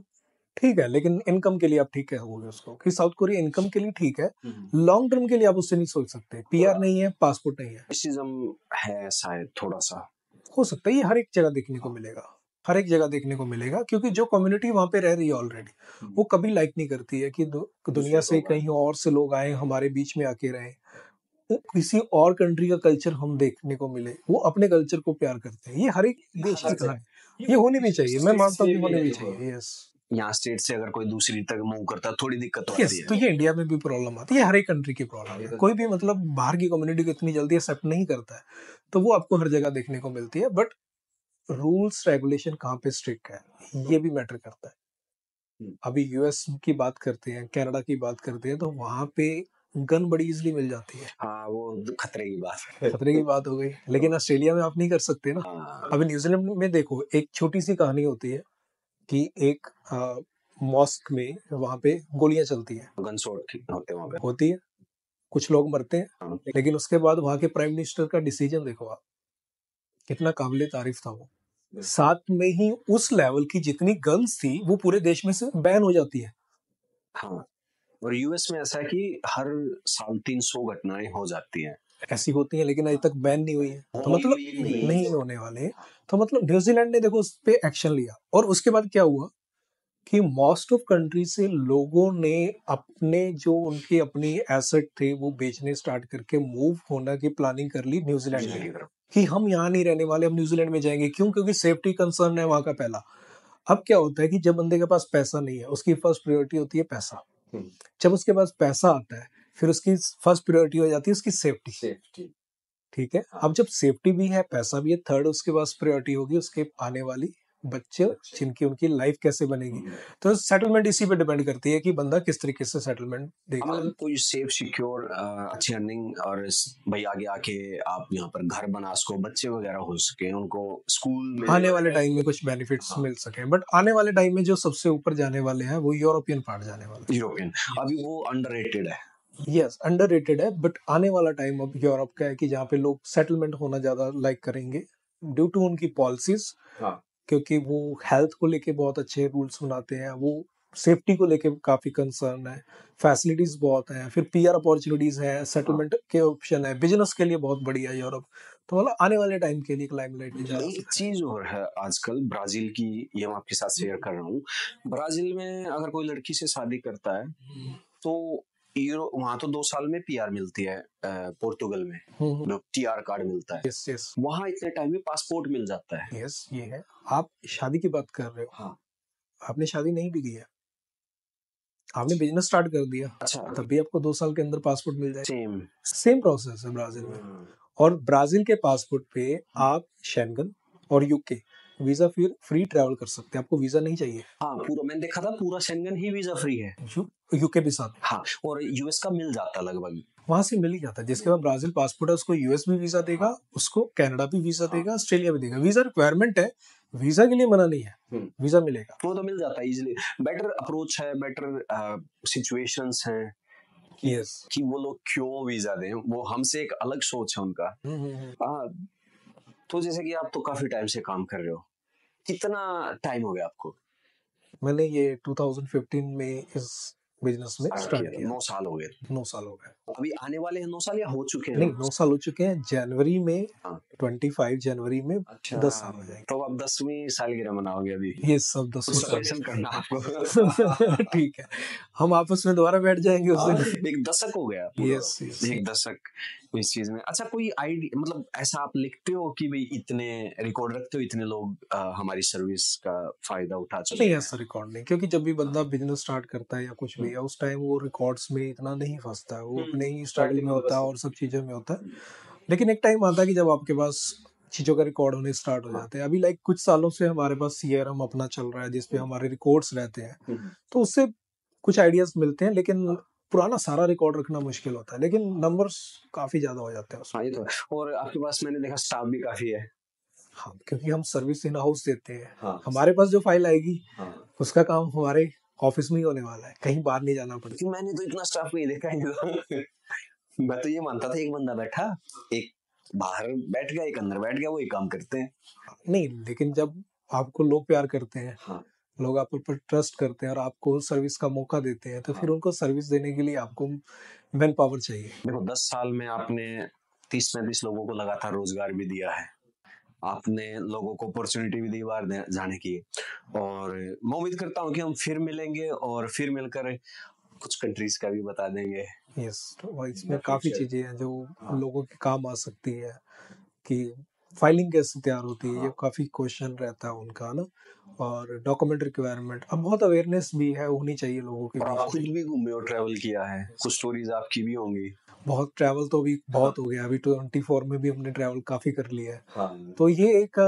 ठीक है, लेकिन इनकम के लिए आप ठीक कहोगे उसको कि साउथ कोरिया इनकम के लिए ठीक है, लॉन्ग टर्म के लिए आप उससे नहीं सोच सकते। पीआर नहीं है, पासपोर्ट नहीं है। रेसिज्म है शायद थोड़ा सा। हो सकता है, ये हर एक जगह देखने को मिलेगा, हर एक जगह देखने को मिलेगा, क्योंकि जो कम्युनिटी वहां पे रह रही है ऑलरेडी, वो कभी लाइक नहीं करती है कि दुनिया से कहीं और से लोग आए हमारे बीच में आके रहे, वो किसी और कंट्री का कल्चर हम देखने को मिले। वो अपने कल्चर को प्यार करते हैं। ये हर एक देश की कहानी, ये होनी भी चाहिए, मैं मानता हूँ कि होनी भी चाहिए। यस यहाँ स्टेट से अगर कोई दूसरी तक मूव करता है थोड़ी दिक्कत तो यस। आती तो है। ये इंडिया में भी प्रॉब्लम आती है, हर एक कंट्री की प्रॉब्लम है। कोई भी मतलब बाहर की कम्युनिटी को इतनी जल्दी एक्सेप्ट नहीं करता है, तो वो आपको हर जगह देखने को मिलती है। बट रूल्स रेगुलेशन कहाँ पे स्ट्रिक्ट है, ये भी मैटर करता है। अभी यूएस की बात करते हैं, कनाडा की बात करते हैं, तो वहां पे गन बड़ी इजीली मिल जाती है। हाँ, वो खतरे की बात है। खतरे की बात हो गई, लेकिन ऑस्ट्रेलिया में आप नहीं कर सकते ना। हाँ, अभी न्यूजीलैंड में देखो, एक छोटी सी कहानी होती है कि एक मॉस्क में वहां पे गोलियां चलती हैं, गन शॉट होते वहां पे। होती है, कुछ लोग मरते हैं, हाँ, लेकिन उसके बाद वहां के प्राइम मिनिस्टर का डिसीजन देखो आप, कितना काबिले तारीफ था वो। साथ में ही उस लेवल की जितनी गन्स थी वो पूरे देश में से बैन हो जाती है। हाँ। और यूएस में ऐसा है कि हर साल 300 घटनाएं हो जाती हैं। ऐसी होती है, लेकिन अभी तक बैन नहीं हुई है, तो मतलब नहीं। नहीं होने वाले। तो मतलब न्यूजीलैंड ने देखो उस पे एक्शन लिया, और उसके बाद क्या हुआ कि मोस्ट ऑफ कंट्री से लोगों ने अपने जो उनकी अपनी एसेट थे वो बेचने स्टार्ट करके मूव होना की प्लानिंग कर ली न्यूजीलैंड की में, तरफ। कि हम यहाँ नहीं रहने वाले, हम न्यूजीलैंड में जाएंगे। क्यों? क्योंकि सेफ्टी कंसर्न है वहां का पहला। अब क्या होता है कि जब बंदे के पास पैसा नहीं है, उसकी फर्स्ट प्रायोरिटी होती है पैसा। जब उसके पास पैसा आता है, फिर उसकी फर्स्ट प्रायोरिटी हो जाती है उसकी सेफ्टी। ठीक है, अब जब सेफ्टी भी है, पैसा भी है, थर्ड उसके पास प्रायोरिटी होगी उसके आने वाली बच्चे, जिनकी उनकी लाइफ कैसे बनेगी। तो सेटलमेंट इसी पे डिपेंड करती है कि बंदा किस तरीके से सेटलमेंट देगा। मतलब कोई सेफ सिक्योर अच्छी अर्निंग और भाई आगे आके आप यहाँ पर घर बना सको, बच्चे वगैरह हो सके, उनको स्कूल में आने वाले टाइम में कुछ बेनिफिट्स मिल सके। बट आने वाले टाइम में जो सबसे ऊपर जाने वाले हैं वो यूरोपियन पार्ट जाने वाले यूरोपियन, अभी वो अंडररेटेड है। हैं। यस, अंडररेटेड है, बट आने वाला टाइम अब यूरोप का है कि जहाँ पे लोग सेटलमेंट होना ज्यादा लाइक करेंगे ड्यू टू उनकी पॉलिसीज। क्योंकि वो हेल्थ को लेके बहुत अच्छे रूल्स बनाते हैं, वो सेफ्टी को लेके काफी कंसर्न है, फैसिलिटीज बहुत हैं, फिर पीआर अपॉर्चुनिटीज है, सेटलमेंट के ऑप्शन है, बिजनेस के लिए बहुत बढ़िया है यूरोप। तो मतलब आने वाले टाइम के लिए एक लाइमलाइट में जा एक चीज और है आजकल ब्राजील की, ये मैं आपके साथ शेयर कर रहा हूँ। ब्राजील में अगर कोई लड़की से शादी करता है तो यूरो वहां तो 2 साल में पीआर मिलती है, पोर्तुगल में जो टीआर कार्ड मिलता है, यस यस वहां इतने टाइम में पासपोर्ट मिल जाता है। यस, ये है। आप शादी की बात कर रहे हो, हाँ, आपने शादी नहीं भी की है, आपने बिजनेस स्टार्ट कर दिया, अच्छा, तब भी आपको 2 साल के अंदर पासपोर्ट मिल जाए। सेम। सेम प्रोसेस है ब्राजील में। और ब्राजील के पासपोर्ट पे आप शेंगन और यूके वीजा फिर फ्री ट्रैवल कर सकते हैं, आपको वीजा नहीं चाहिए। हाँ, पूरा मैंने देखा था, पूरा शेंगन ही वीजा फ्री है। यूके भी साथ, हाँ, और यूएस का मिल जाता लगभग। वहां से मिल ही जाता है। जिसके बाद ब्राजील पासपोर्ट है उसको यूएस भी वीजा देगा, उसको कनाडा भी वीजा देगा, ऑस्ट्रेलिया भी देगा। वीजा रिक्वायरमेंट है, वीजा के लिए मना नहीं है, वीजा मिलेगा। वो तो मिल जाता है इजीली। बेटर अप्रोच है, बेटर सिचुएशंस हैं यस, कि वो लोग क्यों वीजा दें, वो हमसे एक अलग सोच है उनका। हाँ, तो जैसे कि आप तो काफी टाइम से काम कर रहे हो, कितना टाइम हो गया आपको? मैंने ये 2015 में इस बिजनेस में स्टार्ट किया। 9 साल हो गए। 9 साल हो गए। अभी आने वाले हैं 9 साल या हो चुके हैं? नहीं, 9 साल हो चुके हैं। जनवरी में, हाँ। 25 जनवरी में अच्छा, 10 साल हो जाएंगे। तो आप 10वीं सालगिरह मनाओगे अभी? ये सब 10 कुछ स्पेशल करना आपको। ठीक है, हम आपस में दोबारा बैठ जाएंगे उस दिन। एक दशक हो गया पूरा। Yes, yes. एक दशक इस चीज में। अच्छा, कोई आइडिया, मतलब ऐसा आप लिखते हो कि भाई इतने रिकॉर्ड रखते हो, इतने लोग हमारी सर्विस का फायदा उठा चुके नहीं, हैं? ऐसा रिकॉर्ड नहीं, क्योंकि जब भी बंदा बिजनेस स्टार्ट करता है या कुछ भी है, उस टाइम वो रिकॉर्ड्स में इतना नहीं फंसता है, वो अपने ही स्ट्रगल में होता है और सब चीजों में होता है। लेकिन एक टाइम आता है कि जब आपके पास चीजों का रिकॉर्ड होने स्टार्ट हो जाते हैं। अभी लाइक कुछ सालों से हमारे पास सीआरएम अपना चल रहा है जिसपे हमारे रिकॉर्ड्स रहते हैं, तो उससे कुछ आइडियाज मिलते हैं। लेकिन पुराना सारा रिकॉर्ड रखना मुश्किल होता है, लेकिन नंबर्स काफी ज्यादा हो जाते हैं उसमें। हाँ, ये तो है। और आपके पास मैंने देखा स्टाफ भी काफी है। हाँ, क्योंकि हम सर्विस इन हाउस देते हैं। हाँ। हमारे पास जो फाइल आएगी, हाँ। उसका काम हमारे ऑफिस में ही होने वाला है, कहीं बाहर नहीं जाना पड़ेगा। क्योंकि मैंने तो इतना स्टाफ नहीं देखा है। मैं तो ये मानता था एक बंदा बैठा, एक बाहर बैठ गया, एक अंदर बैठ गया, वो एक काम करते हैं। नहीं, लेकिन जब आपको लोग प्यार करते हैं, हाँ। लोग आप पर ट्रस्ट करते हैं और आपको सर्विस का मौका देते हैं, तो फिर उनको सर्विस देने के लिए आपको मैन पावर चाहिए। देखो, 10 साल में आपने 30-35 लोगों को लगातार रोजगार भी दिया है, आपने लोगों को अपॉर्चुनिटी भी दी बाहर जाने की, और मैं उम्मीद करता हूँ कि हम फिर मिलेंगे और फिर मिलकर कुछ कंट्रीज का भी बता देंगे। यस, तो इसमें काफी चीजें हैं जो लोगों के काम आ सकती है, कि फाइलिंग कैसे तैयार होती है, ये काफी क्वेश्चन रहता है उनका ना, और डॉक्यूमेंट रिक्वायरमेंट। अब बहुत अवेयरनेस भी है, होनी चाहिए लोगों के और आप बीच खुद में। भी घूमे और ट्रैवल किया है, कुछ स्टोरीज आपकी भी होंगी। बहुत ट्रैवल तो अभी बहुत हो गया, अभी 24 में भी हमने ट्रैवल काफी कर लिया है। हाँ। तो ये एक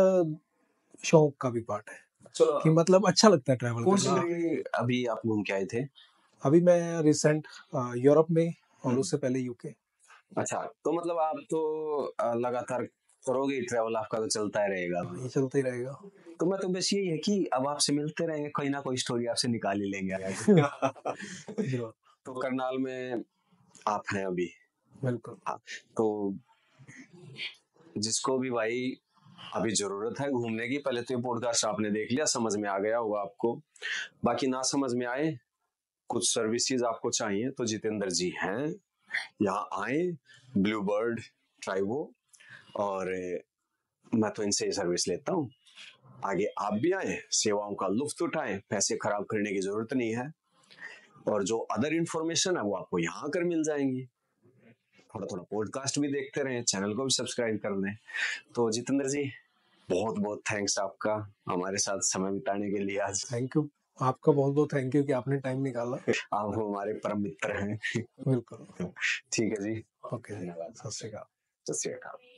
शौक का भी पार्ट है, चलो, कि मतलब अच्छा लगता है ट्रैवल कौन सी करना। कंट्री अभी आप घूम के आए थे? अभी मैं रिसेंट यूरोप में, और उससे पहले यूके। अच्छा, तो मतलब आप तो लगातार करोगे ट्रैवल, आपका तो चलता ही रहेगा। ये चलता ही रहेगा। तो मैं तो बस यही है कि अब आपसे मिलते रहेंगे, कोई ना कोई स्टोरी आपसे निकाल ही लेंगे। जरूर, तो करनाल में आप हैं अभी? बिल्कुल। हाँ, तो जिसको भी भाई अभी जरूरत है घूमने की, पहले तो ये पॉडकास्ट आपने देख लिया, समझ में आ गया होगा आपको। बाकी ना समझ में आए, कुछ सर्विसेज आपको चाहिए, तो जितेंद्र जी हैं, यहाँ आए, ब्लू बर्ड ट्राइबो, और मैं तो इनसे सर्विस लेता हूँ। आगे आप भी आए, सेवाओं का लुत्फ उठाएं, पैसे खराब करने की जरूरत नहीं है, और जो अदर इंफॉर्मेशन है वो आपको यहाँ आकर मिल जाएंगी। थोड़ा थोड़ा पॉडकास्ट भी देखते रहें, चैनल को भी सब्सक्राइब कर लें। तो जितेंद्र जी, बहुत बहुत थैंक्स आपका हमारे साथ समय बिताने के लिए आज। थैंक यू, आपका बहुत बहुत थैंक यू कि आपने टाइम निकाला। आप हमारे परम मित्र हैं। बिल्कुल। ठीक है जी, ओके, धन्यवाद। सत श्री अकाल। सत श्री अकाल।